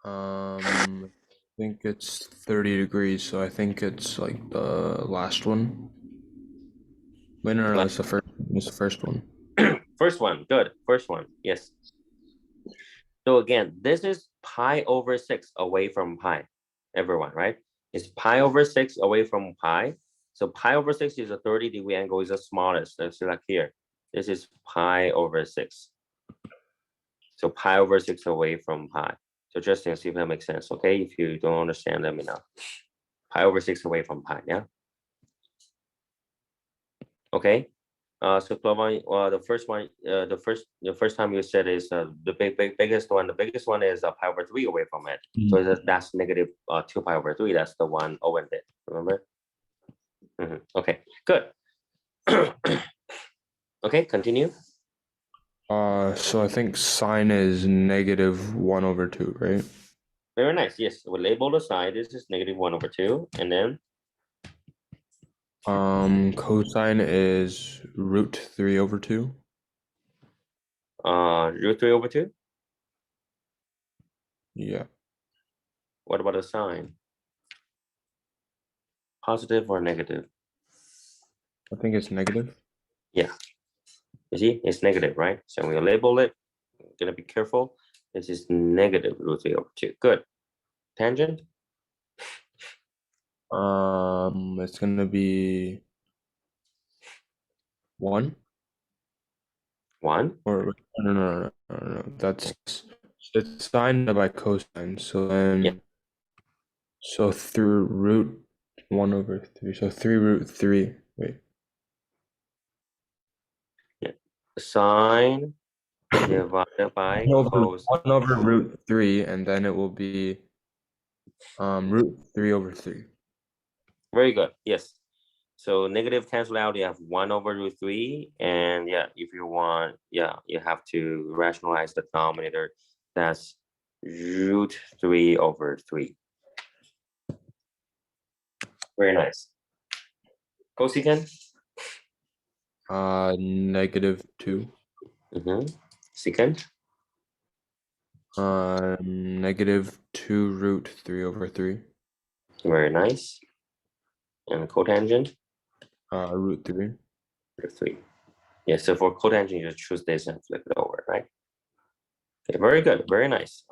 I think it's 30 degrees, so I think it's like the last one. Wait, no, it's the first. It's the first one. First one, good. First one, yes. So again, this is pi over 6 away from pi, everyone, right? It's pi over 6 away from pi. So pi over 6 is a 30-degree angle, is the smallest. Let's select here. This is pi over 6. So pi over 6 away from pi. So just to see if that makes sense, okay? If you don't understand, let me know. Pi over 6 away from pi, yeah? Okay. So Clovan, the first one, the first time you said is the biggest one. The biggest one is pi over 3 away from it. So that's negative 2 pi over 3. That's the one Owen did. Remember? Okay, good. Okay, continue. So I think sine is -1/2, right? Very nice. Yes, we'll label the side. This is -1/2, and then Cosine is √3/2. √3/2. Yeah. What about the sign? Positive or negative? I think it's negative. Yeah. You see, it's negative, right? So we'll label it. We're gonna be careful. This is -√3/2. Good. Tangent? It's gonna be 1 1. or no. That's it's sine by cosine. So then, Yeah. so through √1/3. So 3√3. Wait. Sine divided by 1 over cos. 1/√3, and then it will be √3/3. Very good. Yes. So negative cancel out, you have 1/√3. And yeah, if you want, yeah, you have to rationalize the denominator. That's √3/3. Very nice. Cosecant? -2. Secant? -2√3/3. Very nice. And cotangent? √3. √3. Yeah, so for cotangent, you just choose this and flip it over, right? Okay, very good, very nice.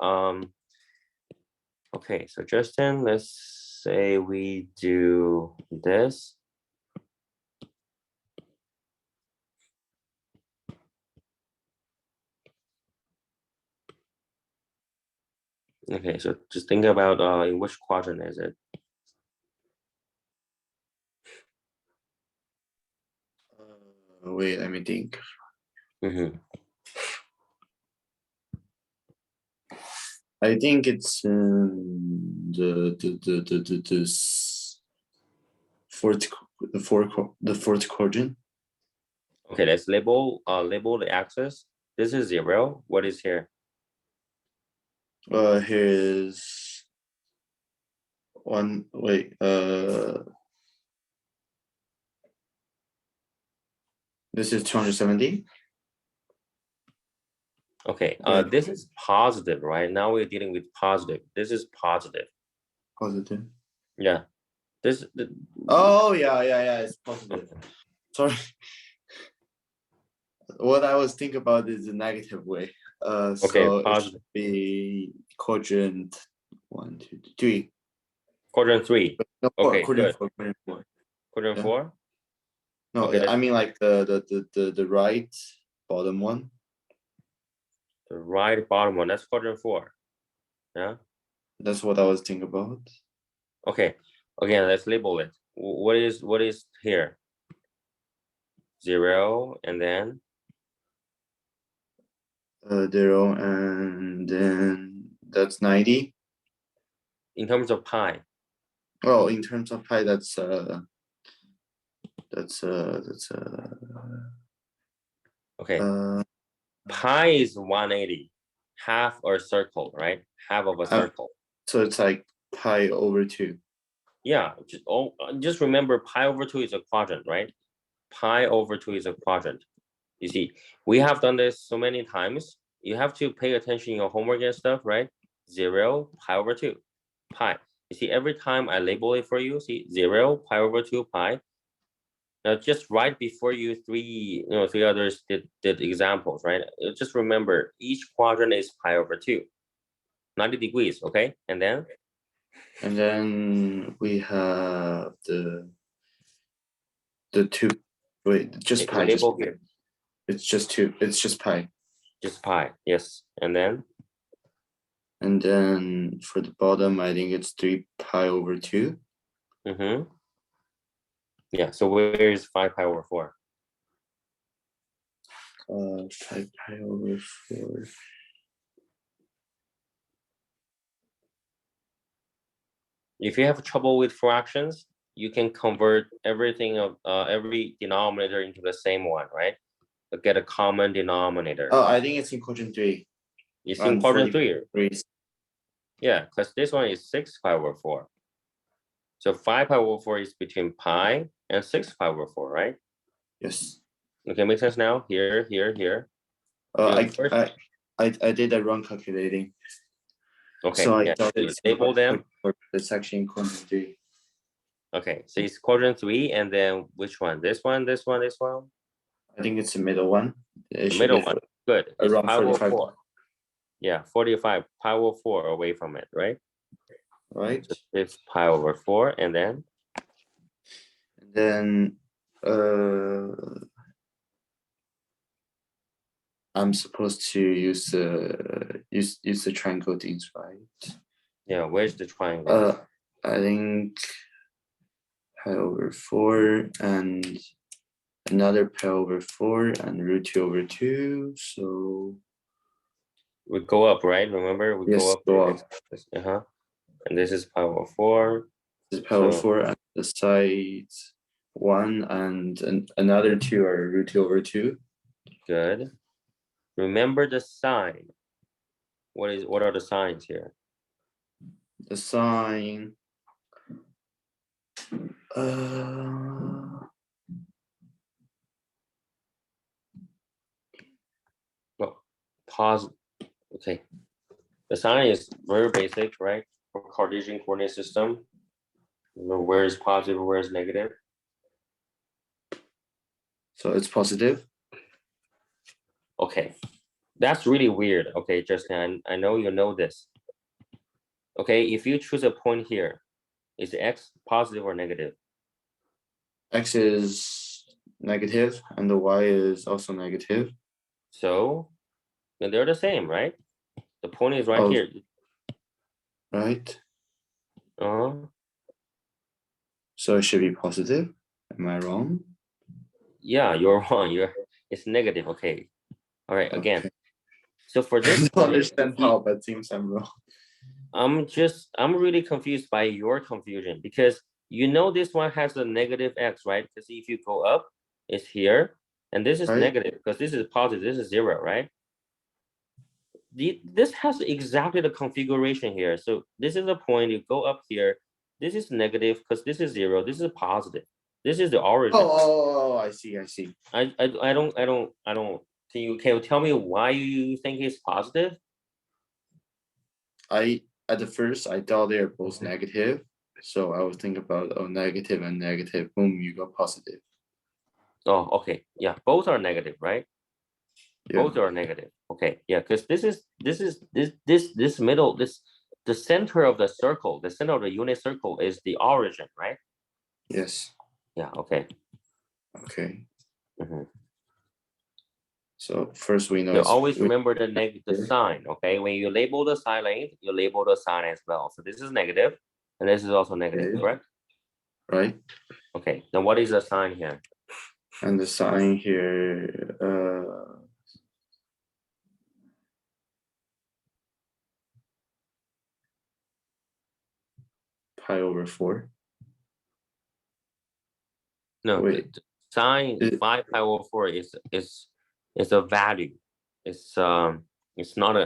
Okay, so Justin, let's say we do this. Okay, so just think about in which quadrant is it? Wait, let me think. I think it's the fourth quadrant. Okay, let's label the axis. This is 0. What is here? Here is one. Wait. This is 270. Okay, Right. this is positive, right? Now we're dealing with positive. This is positive. Positive. Yeah. Oh yeah, it's positive. Sorry. What I was thinking about is the negative way. Okay, So it positive. should be quadrant 1, 2, 3. Quadrant 3. No, Okay, quadrant good. 4. Quadrant 4. Quadrant Yeah. 4. No, Okay, I mean like the right bottom one. the right bottom one. That's quadrant 4. Yeah. That's what I was thinking about. Okay. Again, let's label it. What is here? 0, and then 0, and then that's 90. in terms of pi. Oh, in terms of pi, that's Okay. Pi is 180, half a circle, right? Half of a circle. So it's like pi over 2. Yeah, just remember pi over 2 is a quadrant, right? Pi over 2 is a quadrant. You see, we have done this so many times. You have to pay attention in your homework and stuff, right? 0, pi over 2, pi. You see, every time I label it for you, see 0, pi over 2, pi. Now, just right before you three others did examples, right? Just remember each quadrant is pi over 2, 90 degrees, okay? And then we have the 2. Wait, just pi. label here. It's just 2. It's just pi. Just pi, yes. And then for the bottom, I think it's 3 pi over 2. Yeah, so where is 5 pi over 4? 5 pi over 4. If you have trouble with fractions, you can convert everything of every denominator into the same one, right? But get a common denominator. Oh, I think it's in quadrant 3. It's in quadrant 3. degrees. Yeah, because this one is 6 pi over 4. So 5 pi over 4 is between pi and 6 pi over 4, right? Yes. Okay, makes sense now. Here. I did that wrong calculating. Okay, So I yeah, thought so it's label them. It's actually in quadrant 3. Okay, so it's quadrant 3, and then which one? This one, this one, this one? I think it's the middle one. It The should middle be one. Good. It's around pi over 45. 4. Yeah, 45 pi over 4 away from it, right? Right. So it's pi over 4, and then Then I'm supposed to use the triangle things, right? yeah, where's the triangle? I think pi over 4 and another pi over 4 and root 2 over 2. So We go up, right? Remember, we yes, go up. go up. And this is pi over 4. This is pi over So- 4 and the sides 1 and another 2 are root 2 over 2. Good. Remember the sign. What are the signs here? The sign. Uh, Well, pause. Okay. The sign is very basic, right? For Cartesian coordinate system. You know, where is positive, where is negative? so it's positive. Okay. That's really weird. Okay, Justin, I know you know this. Okay, if you choose a point here, is x positive or negative? X is negative and the Y is also negative. So then they're the same, right? The point is right Oh. here. Right. Uh-huh. So it should be positive. Am I wrong? Yeah, you're wrong. It's negative. Okay. All right, again. Okay. So for I this, don't understand how, but seems I'm wrong. I'm really confused by your confusion because you know this one has a negative x, right? Because if you go up, it's here, and this is Right. negative because this is positive, this is 0, right? This has exactly the configuration here. So this is the point, you go up here, this is negative because this is 0, this is positive. This is the origin. Oh, I see. I don't. Can you tell me why you think it's positive? At the first I thought they are both negative. So I would think about negative and negative. Boom, you got positive. Oh, okay. Yeah, both are negative, right? Yeah. Both are negative. Okay, yeah, because this middle, the center of the circle, the center of the unit circle is the origin, right? Yes. Yeah. Okay. Okay. Mhm. So first we know So it's always remember the sign. Okay, when you label the sign length, you label the sign as well. So this is negative, and this is also negative, Okay. correct? right. Okay. Then what is the sign here? And the sign here, pi over 4. No, Wait. the sign It- 5 pi over 4 is a value. It's not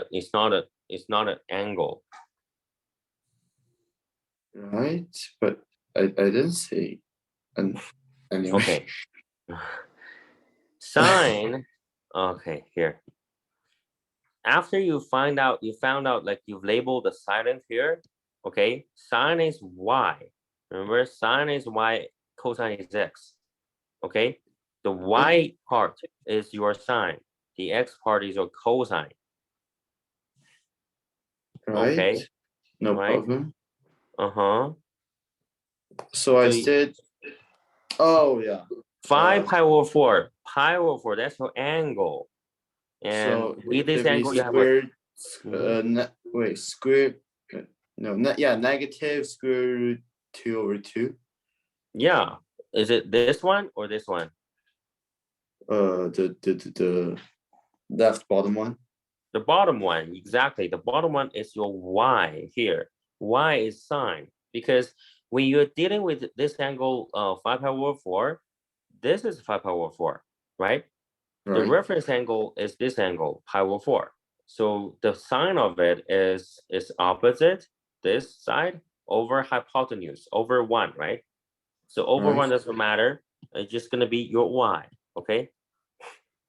an angle. Right, but I didn't say. And anyway. Okay. Sign. Okay, here. After you found out like you've labeled the silent here. Okay, sine is y. Remember, sine is y, cosine is x. Okay, the y part is your sine. The x part is your cosine. Right. Okay. No Right. problem. Uh-huh. So I So said, oh yeah. 5 pi over 4. Pi over 4, that's your angle. And So with this if we angle, you have a squared, wait, square, no, negative square root 2 over 2. yeah. Is it this one or this one? The left bottom one. The bottom one, exactly. The bottom one is your y here. Y is sine because when you're dealing with this angle 5 pi over 4, this is 5 pi over 4, right? The Right. reference angle is this angle, pi over 4. So the sine of it is opposite this side over hypotenuse, over 1, right? So over Right. 1 doesn't matter. It's just going to be your y, okay?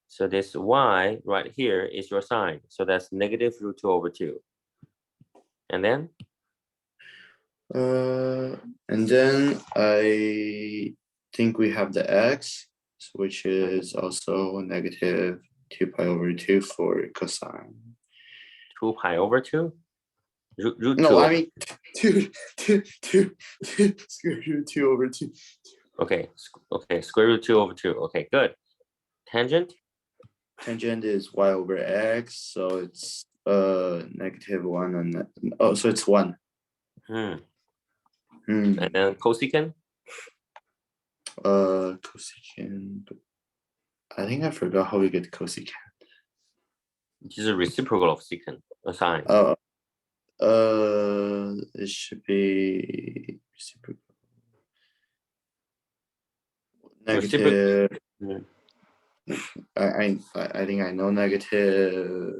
So this y right here is your sine. So that's negative root 2 over 2. And then? And then I think we have the x, which is also negative 2 pi over 2 for cosine. 2 pi over 2? Root No, 2 I mean 2 square root 2 over 2. Okay, okay, square root 2 over 2. Okay, good. Tangent? Tangent is y over x, so it's negative 1 and oh, so it's 1. And then cosecant? Cosecant. I think I forgot how we get cosecant. Which is a reciprocal of secant, a sine. It should be reciprocal. Negative. I think I know negative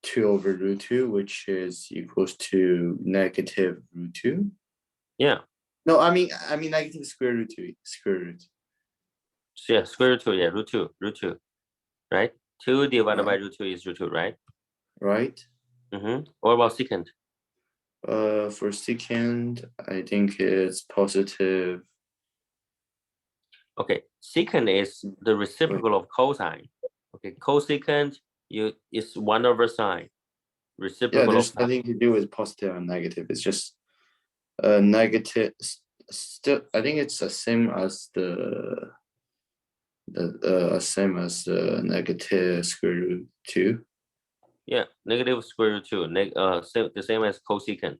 2 over root 2, which is equals to negative root 2. Yeah. No, I mean negative square root 2. Square root. So yeah, square root 2, yeah, root 2, right? 2 divided by root 2 is root 2, right? Right. What about secant? For secant, I think it's positive. Okay, secant is the reciprocal of cosine. Okay, cosecant is 1 over sine. Reciprocal Yeah, there's of nothing to do with positive and negative. It's just negative. Still, I think it's the same as the same as the negative square root 2. Yeah, negative square root 2, the same as cosecant,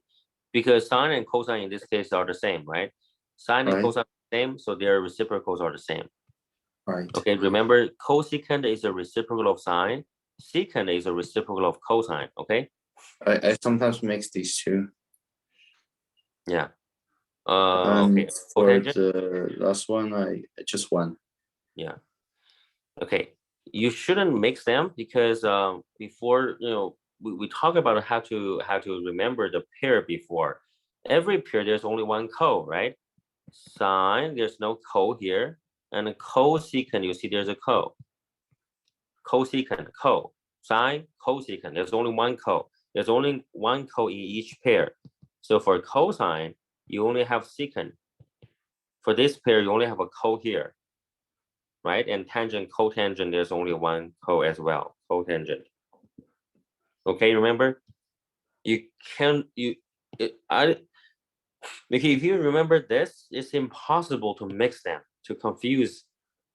because sine and cosine in this case are the same, right? Sine and cosine are the same, so their reciprocals are the same. Right. Okay, remember cosecant is a reciprocal of sine, secant is a reciprocal of cosine, okay? I sometimes mix these two. Yeah. And okay. for Cotangent? the last one, I just one. Yeah. Okay. You shouldn't mix them because before, we talk about how to remember the pair before. Every pair there's only one co, right? Sine, there's no co here, and cosecant, you see there's a co. Cosecant, co. Sine, cosecant, there's only one co. There's only one co in each pair. So for cosine, you only have secant. For this pair, you only have a co here, right? And tangent, cotangent, there's only one co as well, cotangent. Okay, remember? Because if you remember this, it's impossible to mix them, to confuse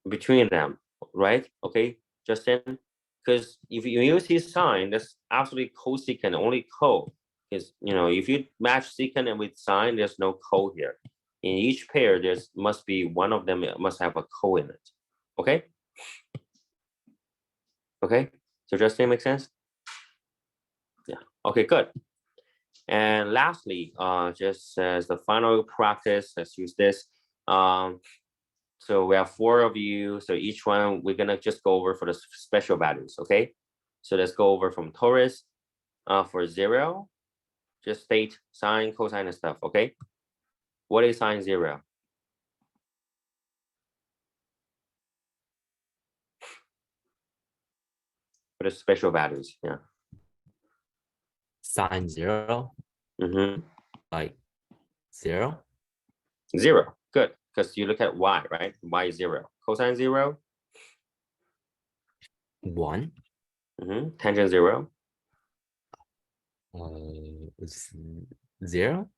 between them, right? Okay, Justin? Because if you use sine, that's absolutely cosecant, only co. Because, if you match secant and with sine, there's no co here. In each pair, must be one of them must have a co in it. Okay? Okay, so Justin, make sense? Yeah, okay, good. And lastly, just as the final practice, let's use this. So we have 4 of you. So each one, we're gonna just go over for the special values, okay? So let's go over from torus. For 0, just state sine, cosine, and stuff, okay? What is sine 0? For the special values, yeah. Sine 0, like 0. 0, good, because you look at y, right? Y is 0. Cosine 0. 1. Tangent 0. 0.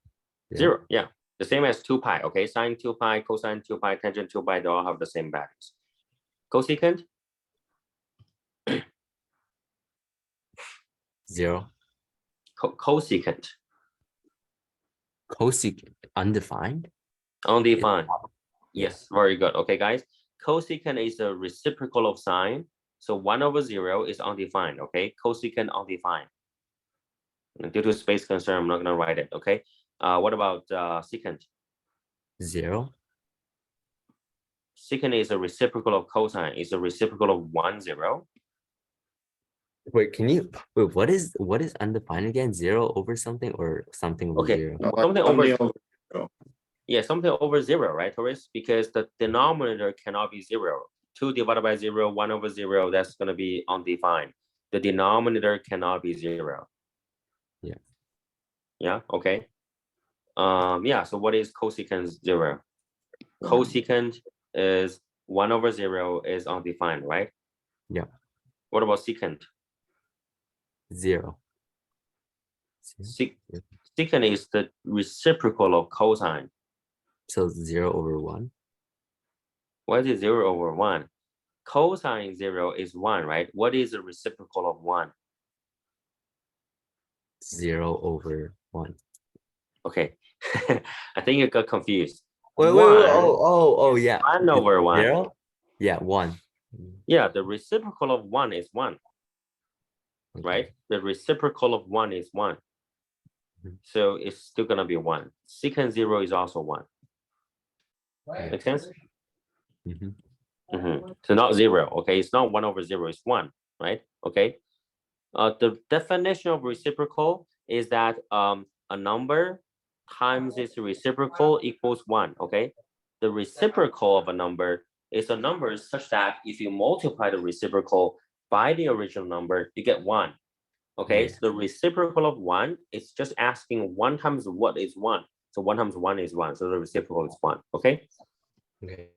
0, yeah. The same as 2 pi, okay? Sine 2 pi, cosine 2 pi, tangent 2 pi, they all have the same values. Cosecant? 0. Cosecant. Cosecant, undefined. Undefined. Yes, very good. Okay, guys. Cosecant is a reciprocal of sine. So 1 over 0 is undefined, okay? Cosecant undefined. Due to space concern, I'm not going to write it, okay? What about secant? 0. Secant is a reciprocal of cosine. It's a reciprocal of 1, 0. Wait, can you wait? What is undefined again? 0 over something or something over Okay. 0? No, Something over zero. Yeah, something over 0, right, Taurus? Because the denominator cannot be 0. 2 divided by 0, 1 over 0, that's going to be undefined. The denominator cannot be 0. Yeah. Yeah, okay. Yeah, so what is cosecant 0? Cosecant is 1 over 0 is undefined, right? Yeah. What about secant? 0. Secant is the reciprocal of cosine. So 0 over 1. What is 0 over 1? Cosine 0 is 1, right? What is the reciprocal of 1? 0 over 1. Okay. I think you got confused. Wait. Oh, yeah. 1 over 1. 0? Yeah, 1. Yeah, the reciprocal of 1 is 1, Okay. right? The reciprocal of 1 is 1. Mhm. So it's still going to be 1. Secant 0 is also 1. Make sense? So not 0, okay? It's not 1 over 0, it's 1, right? Okay. The definition of reciprocal is that a number times its reciprocal equals 1, okay? The reciprocal of a number is a number such that if you multiply the reciprocal by the original number, you get 1, okay? Yeah. So the reciprocal of 1 is just asking 1 times what is 1. So 1 times 1 is 1, so the reciprocal is 1, okay? Okay.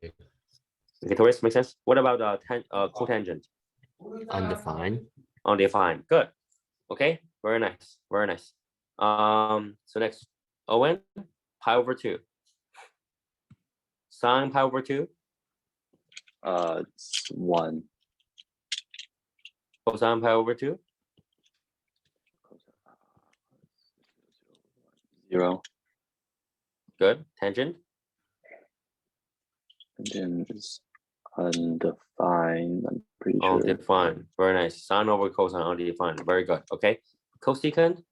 Okay, Taurus, make sense? What about cotangent? Undefined. Undefined, good. Okay, very nice, very nice. So next, Owen, pi over 2. Sine pi over 2. It's 1. Cosine pi over 2. 0. Good. Tangent. And then it's undefined, I'm pretty sure. Undefined. Very nice. Sine over cosine, undefined. Very good. Okay. Cosecant.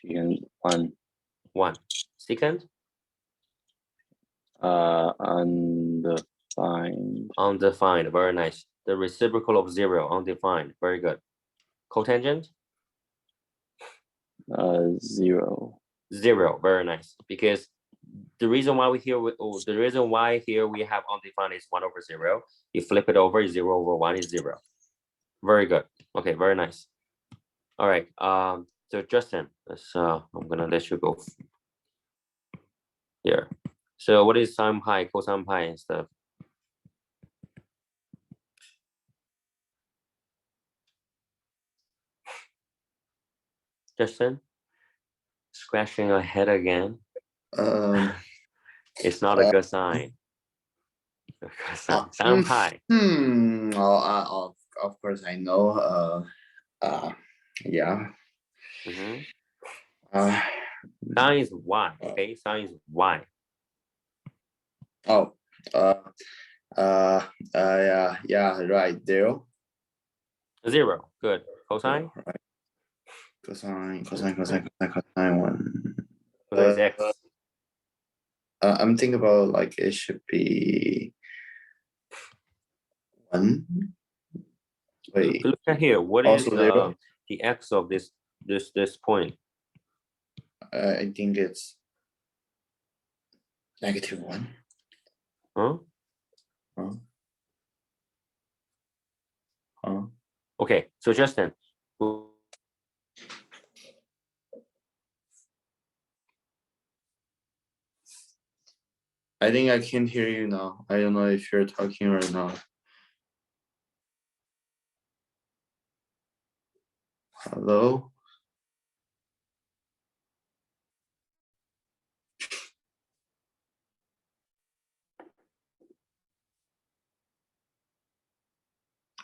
Secant 1. 1. Secant. Undefined. Undefined. Very nice. The reciprocal of 0. Undefined. Very good. Cotangent. 0. 0. Very nice. Because the reason why here we have undefined is 1 over 0. You flip it over, 0 over 1 is 0. Very good. Okay, very nice. All right. So Justin, I'm gonna let you go here. So what is sine pi, cosine pi and stuff? Justin, scratching your head again. It's not a good sign. Sine pi. Of course I know. Yeah. Sine is y. Okay, sine is y. Oh. Yeah. Right. 0. 0. Good. Cosine. Right. Cosine 1. Cosine is x. I'm thinking about like it should be 1. Wait. Look at here. What is Also 0. the x of this point? I think it's -1. Huh? Okay, so Justin. I think I can hear you now. I don't know if you're talking right now. Hello?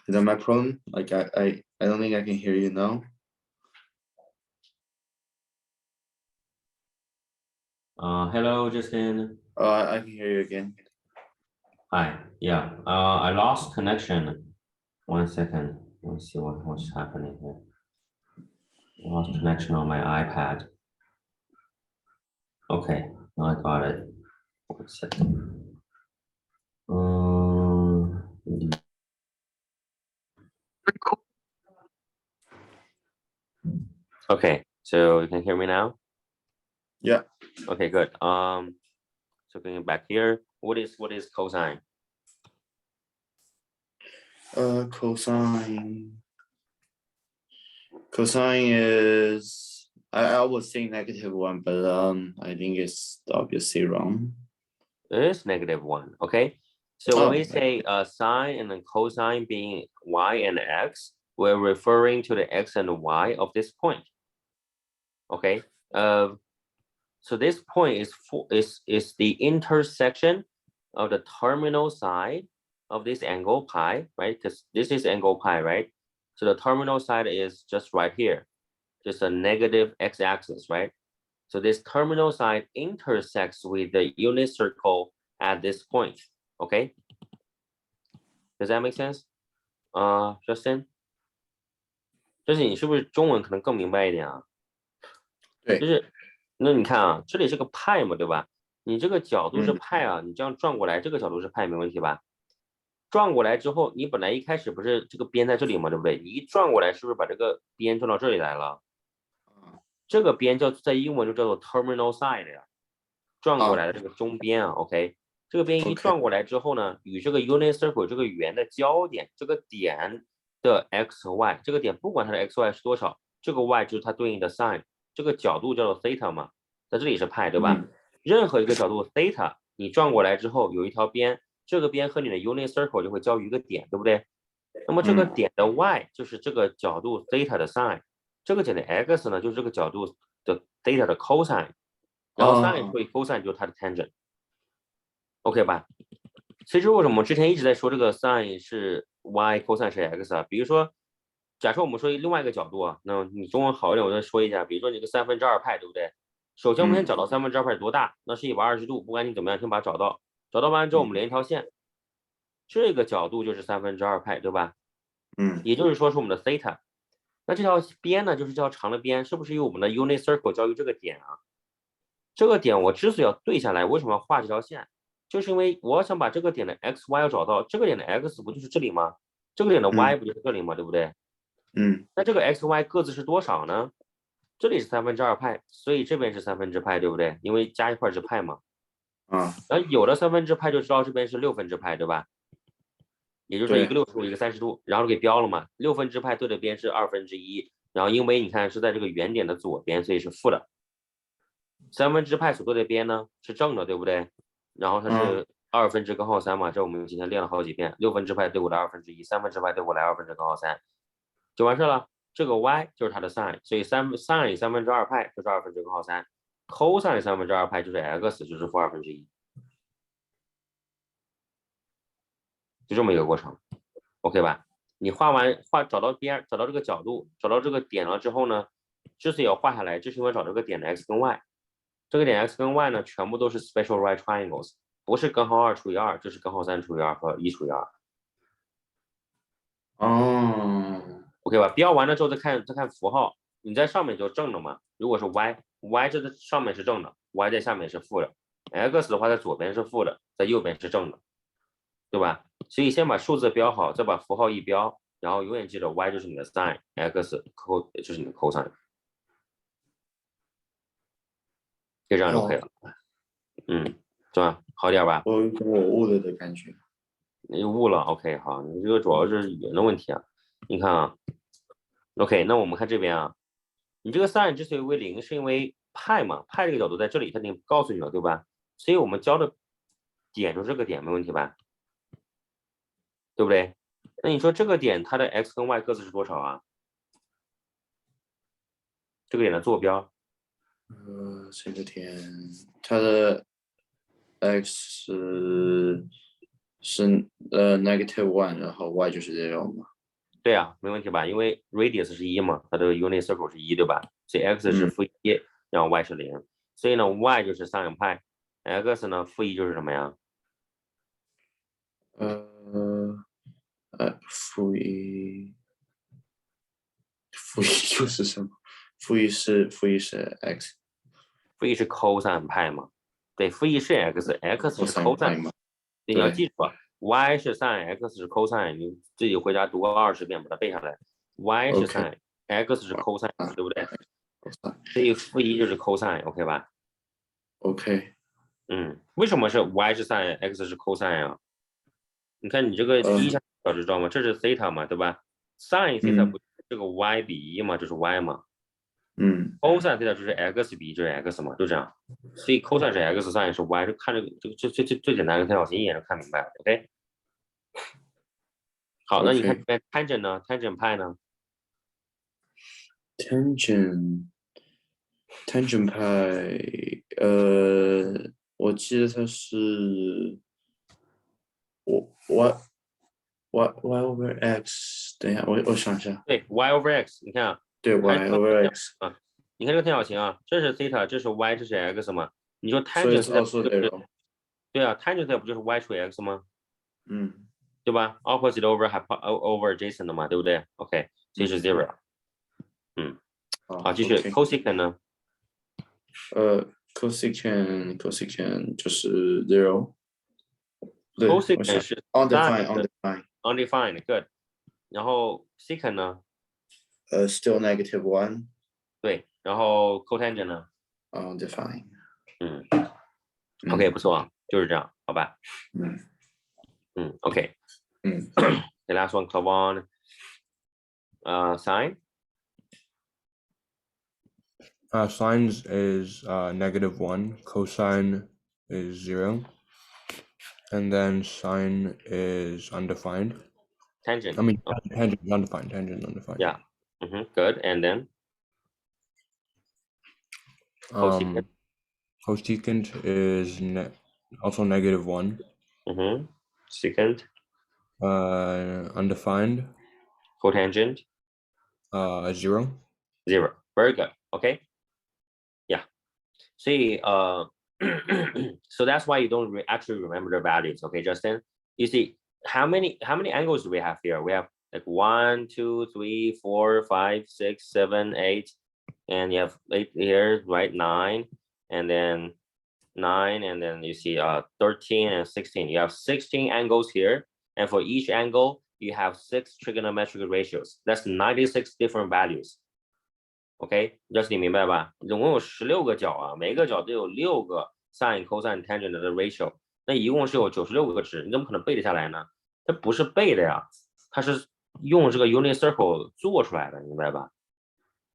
Is that my problem? Like I don't think I can hear you now. Hello, Justin. I can hear you again. Hi. Yeah. I lost connection. 1 second. Let's see what's happening here. I lost connection on my iPad. Okay, I got it. 1 second. Okay, so you can hear me now? Yeah. Okay, good. So going back here, what is cosine? Cosine is I would say -1, but I think it's obviously wrong. It is -1. Okay, so when we Oh, say sine and then cosine being y and x, we're referring to the x and y of this point. Okay, so this point is the intersection of the terminal side of this angle pi, right? Because this is angle pi, right? So the terminal side is just right here, just a negative x-axis, right? So this terminal side intersects with the unit circle at this point. Okay, does that make sense? Justin， 你是不是中文可能更明白一点啊？对，就是那你看啊，这里是个派嘛，对吧？你这个角度是派啊，你这样转过来，这个角度是派，没问题吧？转过来之后，你本来一开始不是这个边在这里嘛，对不对？你一转过来，是不是把这个边转到这里来了？这个边在英文就叫做 terminal side 呀，转过来的这个中边啊 ，OK， 这个边一转过来之后呢，与这个 unit circle 这个圆的交点，这个点的 x 和 y， 这个点不管它的 x y 是多少，这个 y 就是它对应的 sin， 这个角度叫做 theta 嘛，在这里是派，对吧？任何一个角度 theta， 你转过来之后有一条边，这个边和你的 unit circle 就会交于一个点，对不对？那么这个点的 y 就是这个角度 theta 的 sin， 这个点的 x 呢就是这个角度的 theta 的 cosine， 然后 sin 除以 cosine 就是它的 tangent，OK 吧？其实为什么我之前一直在说这个 sin 是 y，cosine 是 x 啊？比如说，假设我们说另外一个角度啊，那你中文好一点，我再说一下，比如说你个2/3派，对不对？首先我们先找到2/3派是多大，那是120度，不管你怎么样，先把它找到。找到完之后，我们连一条线，这个角度就是2/3派，对吧？也就是说是我们的 theta。那这条边呢，就是这条长的边，是不是由我们的 unit circle 交于这个点啊？这个点我之所以要对下来，为什么要画这条线？就是因为我想把这个点的 x y 要找到，这个点的 x 不就是这里吗？这个点的 y 不就是这里吗？对不对？那这个 x y 各自是多少呢？这里是2/3派，所以这边是3/3派，对不对？因为加一块是派嘛。然后有了3/3派就知道这边是6/3派，对吧？也就是说一个60度，一个30度，然后给标了嘛。6/3派对的边是1/2，然后因为你看是在这个原点的左边，所以是负的。3/3派所对的边呢是正的，对不对？然后它是2/3嘛，这我们今天练了好几遍。6/3派对过来1/1，3/3派对过来2/3，就完事了。这个 y 就是它的 sin， 所以 sin 3/2派就是2/3，cosine 3/2派就是 x， 就是负1/2，就这么一个过程 ，OK 吧？你找到边，找到这个角度，找到这个点了之后呢，之所以要画下来，就是因为找这个点的 x 跟 y。这个点 x 跟 y 呢，全部都是 special right triangles， 不是根号2除以2，这是根号3除以2和1除以2。OK 吧？标完了之后再看符号，你在上面就正的嘛。如果是 y 这在上面是正的 ，y 在下面是负的 ，x 的话在左边是负的，在右边是正的，对吧？所以先把数字标好，再把符号一标，然后永远记得 y 就是你的 sin，x 就是你的 cosine，就这样就可以了。是吧？好点吧？我悟了的感觉。你悟了 ，OK， 好，你这个主要是语言的问题啊。你看啊 ，OK， 那我们看这边啊，你这个 sin 之所以为0，是因为派嘛，派这个角度在这里，它已经告诉你了，对吧？所以我们教的点就是这个点，没问题吧？对不对？那你说这个点它的 x 跟 y 各自是多少啊？这个点的坐标？这个点它的 x 是-1，然后 y 就是0嘛。对啊，没问题吧？因为 radius 是1嘛，它的 unit circle 是1，对吧？所以 x 是-1，然后 y 是0，所以呢 y 就是 sin 派 ，x 呢-1就是什么呀？-1又是什么？-1是 x。负一是 cosine 派嘛？对，负一是 x，x 是 cosine 嘛。你要记住啊 ，y 是 sin，x 是 cosine，你自己回家读个20遍，把它背下来。y 是 sin，x 是 cosine，对不对？所以负一就是 cosine，OK 吧 ？OK，为什么是 y 是 sin，x 是 cosine 啊？你看你这个第一项小知道吗？这是 theta 嘛，对吧 ？sin theta 不这个 y 比1嘛，就是 y 嘛。cosine theta 就是 x 比1就是 x 嘛，就这样。所以 cosine 是 x，sin 是 y，就看这个最简单的三角形一眼就看明白了 ，OK。好，那你看这边 tangent 呢 ？tangent 派呢 ？tangent 派，我记得它是y over x，等一下，我想一下，对 y over x，你看啊，对 y over x 啊，你看这个三角形啊，这是 theta，这是 y，这是 x 嘛？你说 tangent also zero，对啊 ，tangent theta 不就是 y 除以 x 吗？对吧 ？opposite over adjacent 的嘛，对不对 ？OK， 所以是 zero。好，继续 cosecant 呢？cosecant 就是 zero。cosecant 是 undefined，good。然后 secant 呢？still negative one。对，然后 cotangent 呢？undefined。OK， 不错啊，就是这样，好吧？OK。The last one, come on. Sine. Sine is -1, cosine is 0, and then sine is undefined. Tangent. I mean, tangent is undefined. Yeah. Good. And then cosecant. Cosecant is also -1. Secant. Undefined. Cotangent. 0. 0. Very good. Okay. Yeah. See, so that's why you don't actually remember the values. Okay, Justin. You see, how many angles do we have here? We have like 1, 2, 3, 4, 5, 6, 7, 8, and you have 8 here, right? 9, and then 9, and then you see 13 and 16. You have 16 angles here, and for each angle, you have 6 trigonometric ratios. That's 96 different values. OK， 就是你明白吧？总共有16个角啊，每个角都有6个 sin、cosine、tangent 的 ratio， 那一共是有96个值，你怎么可能背得下来呢？它不是背的呀，它是用这个 unit circle 做出来的，明白吧？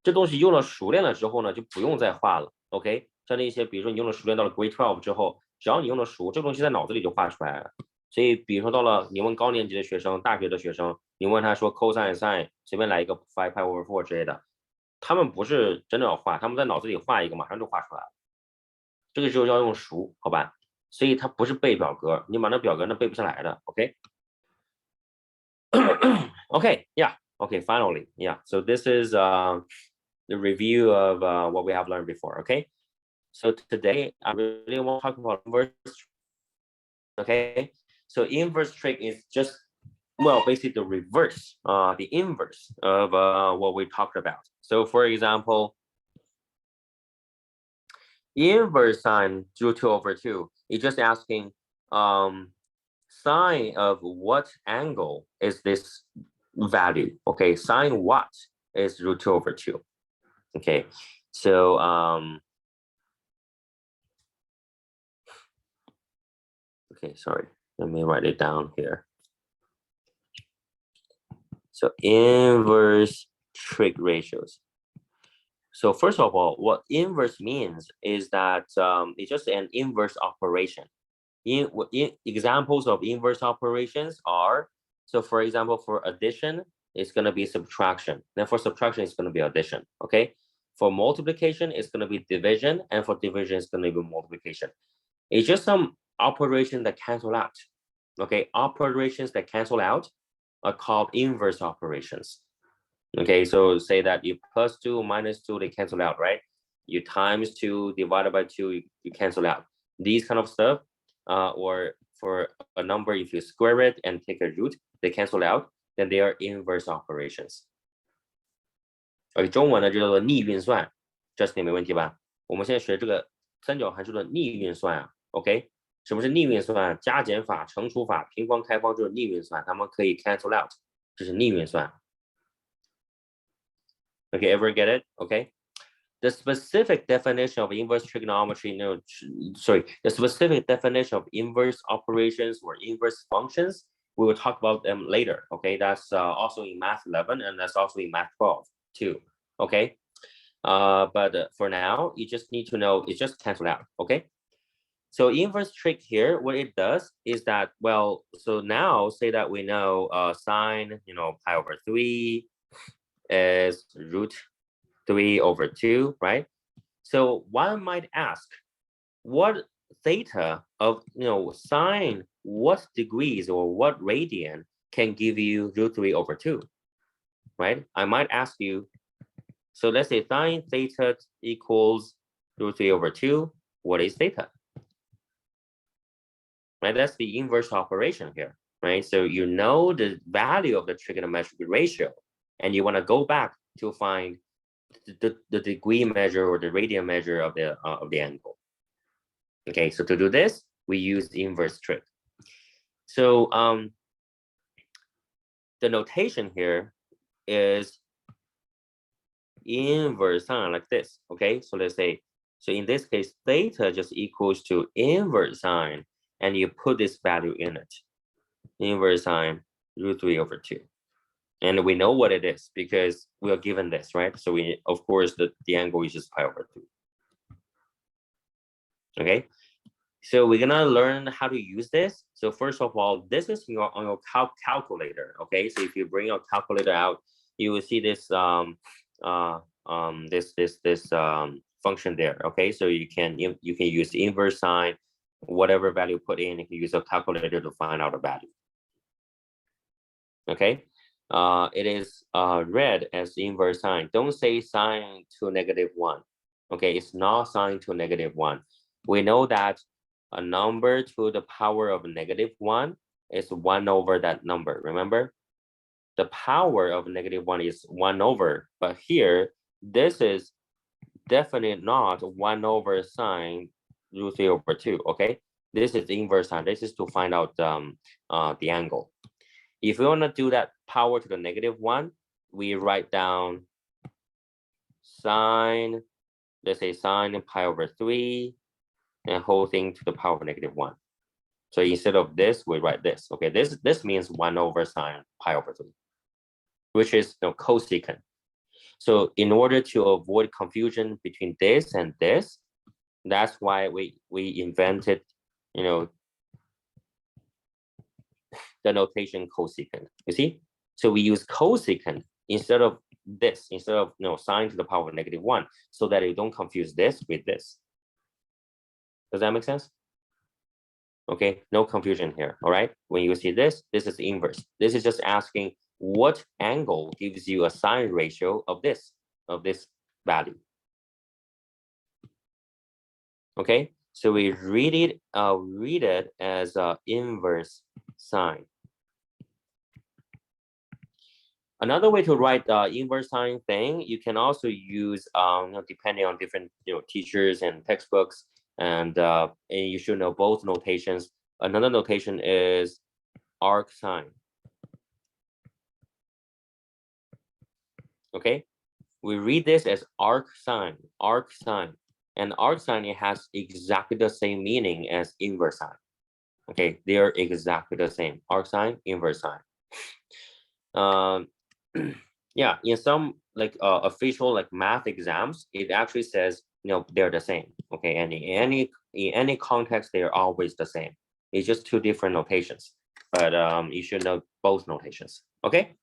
这东西用了熟练了之后呢，就不用再画了。OK， 像那些比如说你用了熟练到了 grade 12之后，只要你用的熟，这个东西在脑子里就画出来了。所以比如说到了你问高年级的学生、大学的学生，你问他说 cosine、sin， 随便来一个5 pi over 4之类的。他们不是真的要画，他们在脑子里画一个，马上就画出来了。这个时候要用熟，好吧？所以它不是背表格，你把那表格那背不下来的。OK， OK， yeah， OK， finally， yeah. So this is the review of what we have learned before. Okay, so today I really want to talk about inverse. Okay, so inverse trig is just basically the reverse, the inverse of what we talked about. So for example, inverse sine root 2 over 2, it's just asking sine of what angle is this value? Okay, sine what is root 2 over 2? Okay, so okay, sorry, let me write it down here. So inverse trig ratios. So first of all, what inverse means is that it's just an inverse operation. In examples of inverse operations are, so for example, for addition, it's going to be subtraction. Then for subtraction, it's going to be addition, okay? For multiplication, it's going to be division, and for division, it's going to be multiplication. It's just some operation that cancel out, okay? Operations that cancel out are called inverse operations. Okay, so say that you plus 2 minus 2, they cancel out, right? You times 2 divided by 2, you cancel out. These kind of stuff, or for a number, if you square it and take a root, they cancel out, then they are inverse operations. Okay, 中文呢就叫做逆运算，这是没问题吧？我们现在学这个三角函数的逆运算啊 ，OK？ 什么是逆运算？加减法、乘除法、平方、开方就是逆运算，它们可以 cancel out， 这是逆运算。Okay, ever get it? Okay. The specific definition of inverse trigonometry, the specific definition of inverse operations or inverse functions, we will talk about them later. Okay, that's also in Math 11 and that's also in Math 12 too. Okay, but for now, you just need to know it just cancel out. Okay. So inverse trig here, what it does is that, well, so now say that we know sine, pi over 3 is root 3 over 2, right? So one might ask, what theta of, sine, what degrees or what radian can give you root 3 over 2, right? I might ask you, so let's say sine theta equals root 3 over 2. What is theta? Right, that's the inverse operation here, right? So you know the value of the trigonometric ratio, and you want to go back to find the degree measure or the radian measure of the angle. Okay, so to do this, we use the inverse trig. So the notation here is inverse sine like this. Okay, so let's say, so in this case, theta just equals to inverse sine, and you put this value in it, inverse sine root 3 over 2. And we know what it is because we are given this, right? So we, of course, the angle is just pi over 3. Okay, so we're gonna learn how to use this. So first of all, this is on your calculator. Okay, so if you bring your calculator out, you will see this function there. Okay, so you can use the inverse sine, whatever value put in, you can use a calculator to find out a value. Okay, it is read as inverse sine. Don't say sine to -1. Okay, it's not sine to -1. We know that a number to the power of -1 is 1 over that number. Remember, the power of -1 is 1 over, but here this is definitely not 1 over sine root 3 over 2. Okay, this is inverse sine. This is to find out the angle. If we want to do that power to the -1, we write down sine, let's say sine pi over 3, and whole thing to the power of -1. So instead of this, we write this. Okay, this means 1 over sine pi over 3, which is cosecant. So in order to avoid confusion between this and this, that's why we invented, the notation cosecant. You see, so we use cosecant instead of this, instead of sine to the power of -1, so that you don't confuse this with this. Does that make sense? Okay, no confusion here. All right, when you see this is inverse. This is just asking what angle gives you a sine ratio of this value. Okay, so we read it as inverse sine. Another way to write the inverse sine thing, you can also use, depending on different teachers and textbooks, and you should know both notations. Another notation is arc sine. Okay, we read this as arc sine, and arc sine, it has exactly the same meaning as inverse sine. Okay, they are exactly the same, arc sine, inverse sine. Yeah, in some official math exams, it actually says they're the same. Okay, and in any context, they are always the same. It's just two different notations, but you should know both notations. Okay,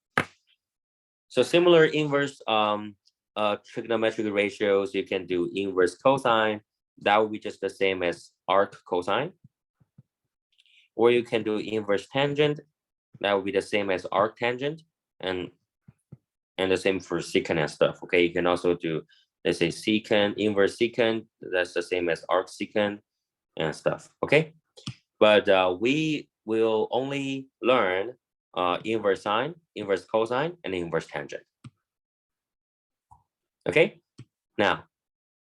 so similar inverse trigonometric ratios, you can do inverse cosine. That would be just the same as arc cosine, or you can do inverse tangent. That would be the same as arc tangent, and the same for secant and stuff. Okay, you can also do, let's say, secant, inverse secant. That's the same as arc secant and stuff. Okay, but we will only learn inverse sine, inverse cosine, and inverse tangent. Okay, now,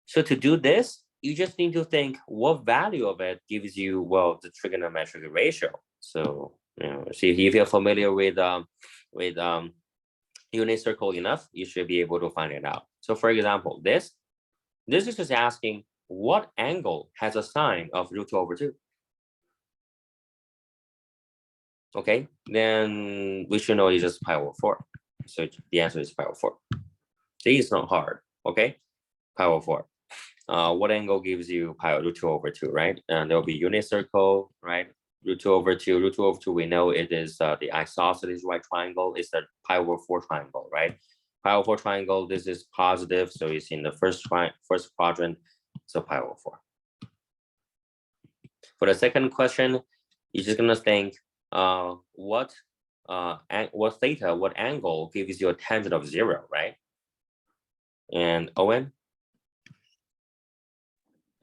so to do this, you just need to think what value of it gives you, well, the trigonometric ratio. So, see if you're familiar with unit circle enough, you should be able to find it out. So for example, this is just asking what angle has a sine of √2/2. Okay, then we should know it's just pi/4. So the answer is pi/4. See, it's not hard. Okay, pi/4. What angle gives you √2/2, right? And there'll be unit circle, right? √2/2. √2/2, we know it is the isosceles right triangle. It's the pi/4 triangle, right? Pi/4 triangle. This is positive, so it's in the first quadrant. So pi/4. For the second question, you're just gonna think, what theta, what angle gives you a tangent of 0, right? And Owen.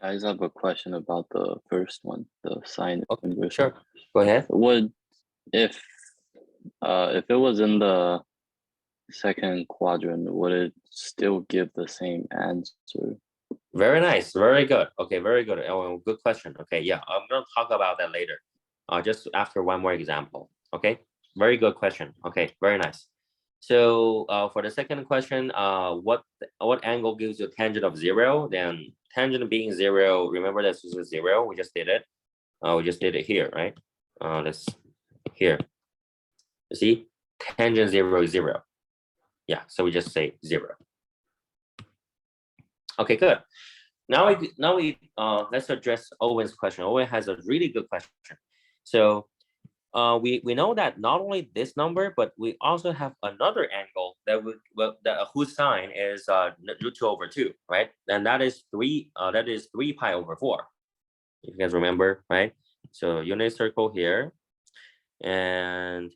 I just have a question about the first one, the sine inverse. Sure, go ahead. Would if it was in the second quadrant, would it still give the same answer? Very nice, very good. Okay, very good. Oh, good question. Okay, yeah, I'm gonna talk about that later. Just after one more example. Okay, very good question. Okay, very nice. So for the second question, what angle gives you tangent of 0? Then tangent being 0, remember this is 0. We just did it. We just did it here, right? Let's here. You see, tangent 0 is 0. Yeah, so we just say 0. Okay, good. Now we let's address Owen's question. Owen has a really good question. So we know that not only this number, but we also have another angle that whose sine is √2/2, right? And that is 3 pi/4. If you guys remember, right? So unit circle here, and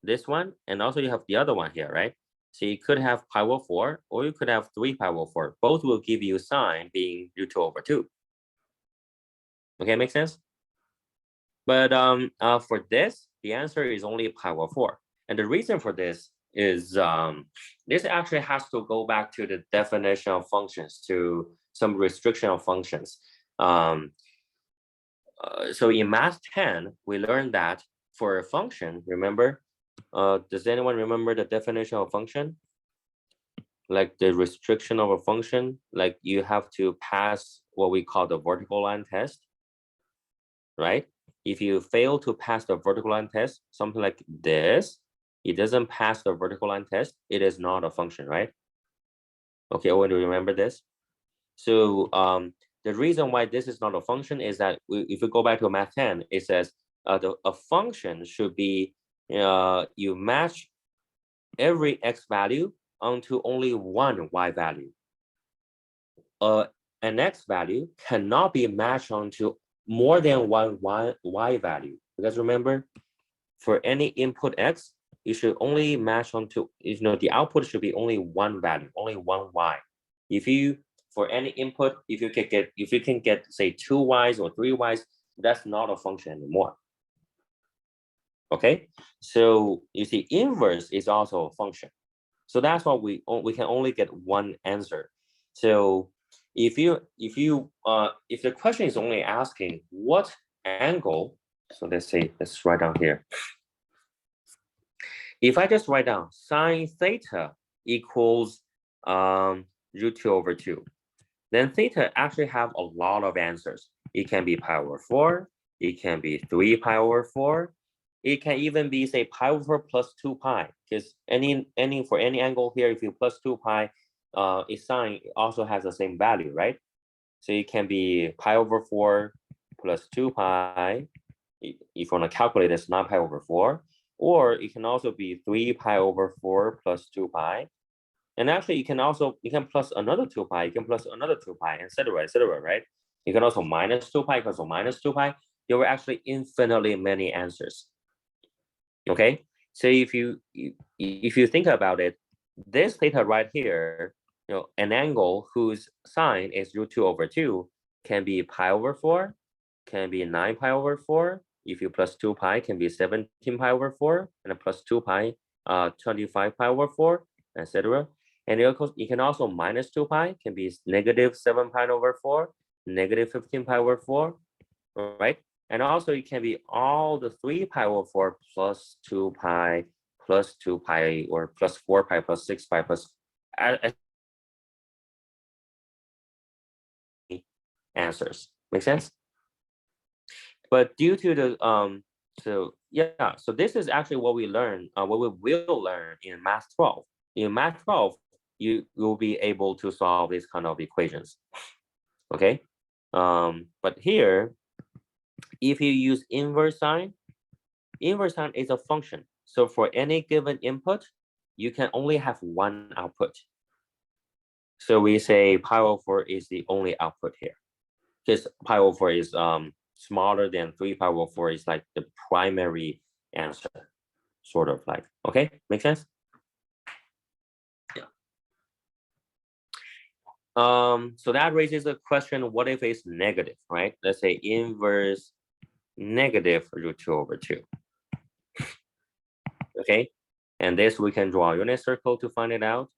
this one, and also you have the other one here, right? So you could have pi/4, or you could have 3 pi/4. Both will give you sine being √2/2. Okay, make sense? But for this, the answer is only pi/4. And the reason for this is this actually has to go back to the definition of functions, to some restriction of functions. So in Math 10, we learned that for a function, remember, does anyone remember the definition of function? Like the restriction of a function, like you have to pass what we call the vertical line test, right? If you fail to pass the vertical line test, something like this, it doesn't pass the vertical line test, it is not a function, right? Okay, Owen, do you remember this? So the reason why this is not a function is that if we go back to Math 10, it says a function should be, you match every x value onto only one y value. An x value cannot be matched onto more than one y value. Because remember, for any input x, you should only match onto, the output should be only one value, only one y. If you, for any input, if you can get say 2 y's or 3 y's, that's not a function anymore. Okay, so you see, inverse is also a function. So that's why we can only get one answer. So if the question is only asking what angle, so let's write down here. If I just write down sine theta equals √2/2, then theta actually have a lot of answers. It can be pi/4, it can be 3 pi/4, it can even be say pi/4 plus 2 pi, because for any angle here, if you plus 2 pi, its sine also has the same value, right? So it can be pi/4 plus 2 pi. If you want to calculate, it's not pi/4, or it can also be 3 pi/4 plus 2 pi. And actually, you can plus another 2 pi, you can plus another 2 pi, etc., right? You can also minus 2 pi, you can also minus 2 pi. There were actually infinitely many answers. Okay, so if you think about it, this theta right here, an angle whose sine is √2/2 can be pi/4, can be 9 pi/4. If you plus 2 pi, can be 17 pi/4, and a plus 2 pi, 25 pi/4, etc. And you can also minus 2 pi, can be negative 7 pi/4, negative 15 pi over 4, right? And also it can be all the 3 pi over 4 plus 2 pi plus 2 pi or plus 4 pi plus 6 pi plus answers. Make sense? But due to the so this is actually what we learn, what we will learn in math 12. In math 12, you will be able to solve this kind of equations. Okay. But here, if you use inverse sign is a function. So for any given input, you can only have one output. So we say pi over 4 is the only output here. Because pi over 4 is smaller than 3 pi over 4 is like the primary answer, sort of like, okay, make sense? Yeah. So that raises a question, what if it's negative, right? Let's say inverse negative root 2 over 2. Okay, and this we can draw a unit circle to find it out.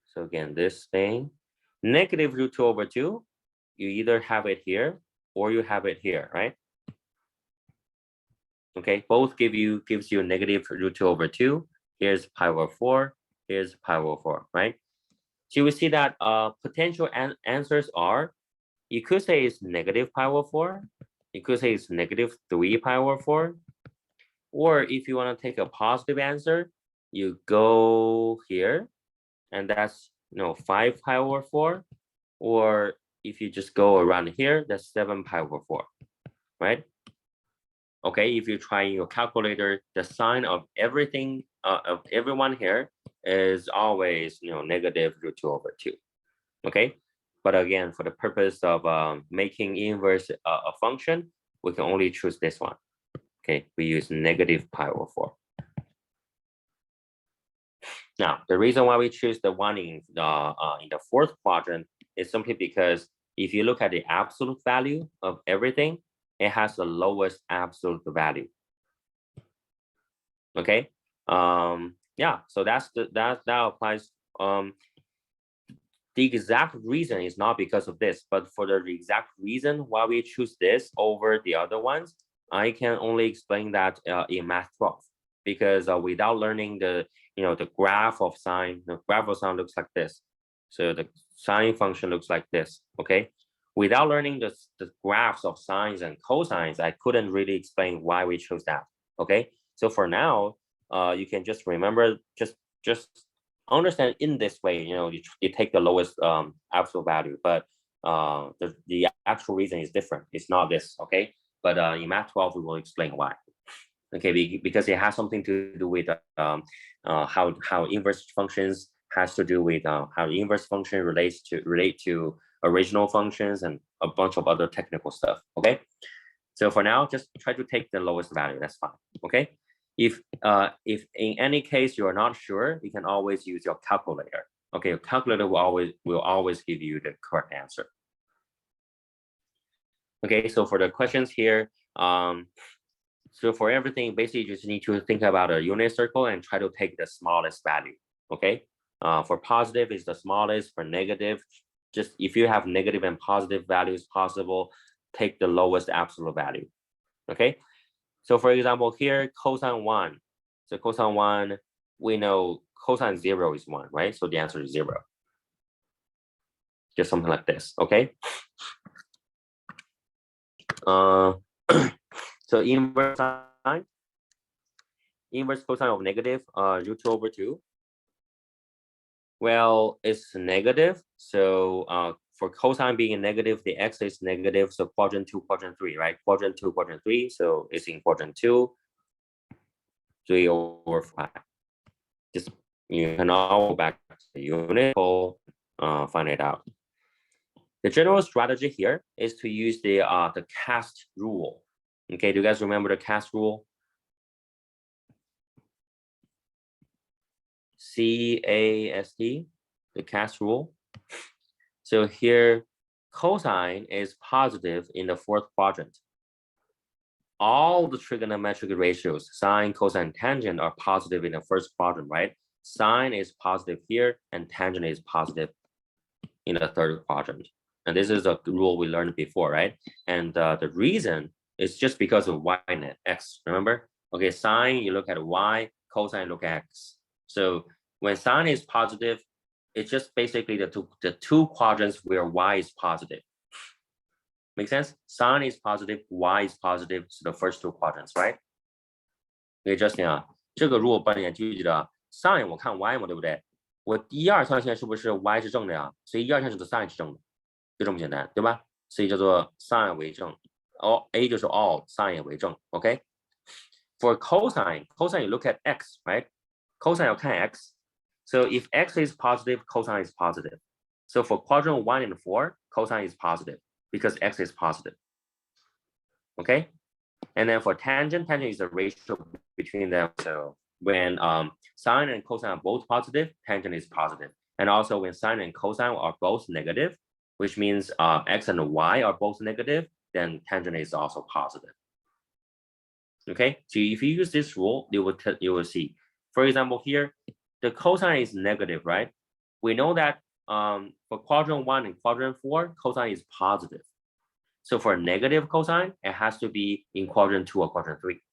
So again, this thing, negative root 2 over 2, you either have it here or you have it here, right? Okay, both gives you negative root 2 over 2. Here's pi over 4, here's pi over 4, right? So we see that potential answers are, you could say it's negative pi over 4, you could say it's negative 3 pi over 4, or if you want to take a positive answer, you go here, and that's 5 pi over 4, or if you just go around here, that's 7 pi over 4, right? Okay, if you try your calculator, the sign of everything of everyone here is always negative root 2 over 2. Okay, but again, for the purpose of making inverse a function, we can only choose this one. Okay, we use negative pi over 4. Now, the reason why we choose the one in the fourth quadrant is simply because if you look at the absolute value of everything, it has the lowest absolute value. Okay. Yeah. So that applies. The exact reason is not because of this, but for the exact reason why we choose this over the other ones, I can only explain that in math 12, because without learning the graph of sine, the graph of sine looks like this. So the sine function looks like this. Okay. Without learning the graphs of sines and cosines, I couldn't really explain why we chose that. Okay. So for now, you can just remember, just understand in this way. You take the lowest absolute value, but the actual reason is different. It's not this. Okay. But in math 12, we will explain why. Okay, because it has something to do with how inverse functions has to do with how the inverse function relate to original functions and a bunch of other technical stuff. Okay, so for now, just try to take the lowest value. That's fine. Okay, if in any case you are not sure, you can always use your calculator. Okay, your calculator will always give you the correct answer. Okay, so for the questions here, so for everything, basically you just need to think about a unit circle and try to take the smallest value. Okay, for positive is the smallest. For negative, just if you have negative and positive values possible, take the lowest absolute value. Okay, so for example here, cosine 1. So cosine 1, we know cosine 0 is 1, right? So the answer is 0. Just something like this. Okay. So inverse cosine of negative root 2 over 2. Well, it's negative. So for cosine being negative, the x is negative. So quadrant 2, quadrant 3, right? Quadrant 2, quadrant 3. So it's in quadrant 2, 3 over 5. Just you can all go back to the unit, find it out. The general strategy here is to use the cast rule. Okay, do you guys remember the cast rule? CAST, the cast rule. So here, cosine is positive in the fourth quadrant. All the trigonometric ratios, sine, cosine, tangent, are positive in the first quadrant, right? Sine is positive here, and tangent is positive in the third quadrant. And this is a rule we learned before, right? And the reason is just because of y and x, remember? Okay, sine, you look at y, cosine, look at x. So when sine is positive, it's just basically the two quadrants where y is positive. Make sense? Sine is positive, y is positive, so the first two quadrants, right? Okay, Justin 啊，这个如果帮你记不记得 sine 我看 y 嘛，对不对？我一二象限是不是 y 是正的呀？所以一二象限的 sine 是正的，就这么简单，对吧？所以叫做 sine 为正，哦 ，a 就是 all，sine 也为正 ，OK。For cosine, you look at x, right? Cosine 要看 x. So if x is positive, cosine is positive. So for quadrant 1 and 4, cosine is positive because x is positive. Okay? And then for tangent is the ratio between them. So when sine and cosine are both positive, tangent is positive. And also when sine and cosine are both negative, which means x and y are both negative, then tangent is also positive. Okay, so if you use this rule, you will see. For example, here, the cosine is negative, right? We know that for quadrant 1 and quadrant 4, cosine is positive. So for negative cosine, it has to be in quadrant 2 or quadrant 3.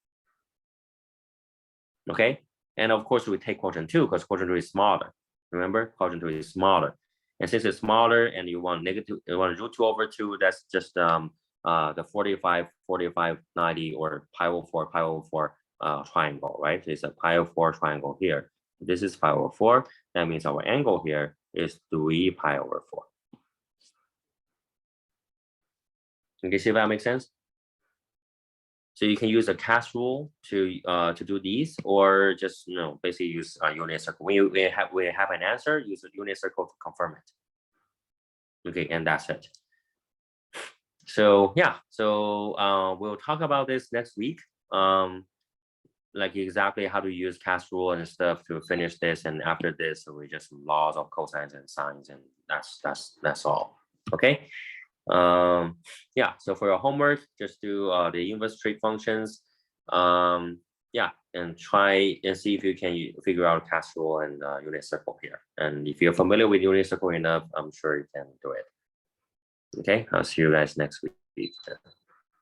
Okay, and of course we take quadrant 2 because quadrant 2 is smaller. Remember, quadrant 2 is smaller. And since it's smaller and you want root 2 over 2, that's just the 45, 45, 90, or pi over 4 triangle, right? So it's a pi over 4 triangle here. This is pi over 4. That means our angle here is 3 pi over 4. Okay, see if that makes sense? So you can use a cast rule to do these, or just basically use a unit circle. When we have an answer, use a unit circle to confirm it. Okay, and that's it. So yeah, so we'll talk about this next week. Like exactly how to use cast rule and stuff to finish this, and after this, we just laws of cosines and sines, and that's all. Okay. Yeah, so for your homework, just do the inverse trig functions. Yeah, and try and see if you can figure out cast rule and unit circle here. And if you're familiar with unit circle enough, I'm sure you can do it. Okay, I'll see you guys next week.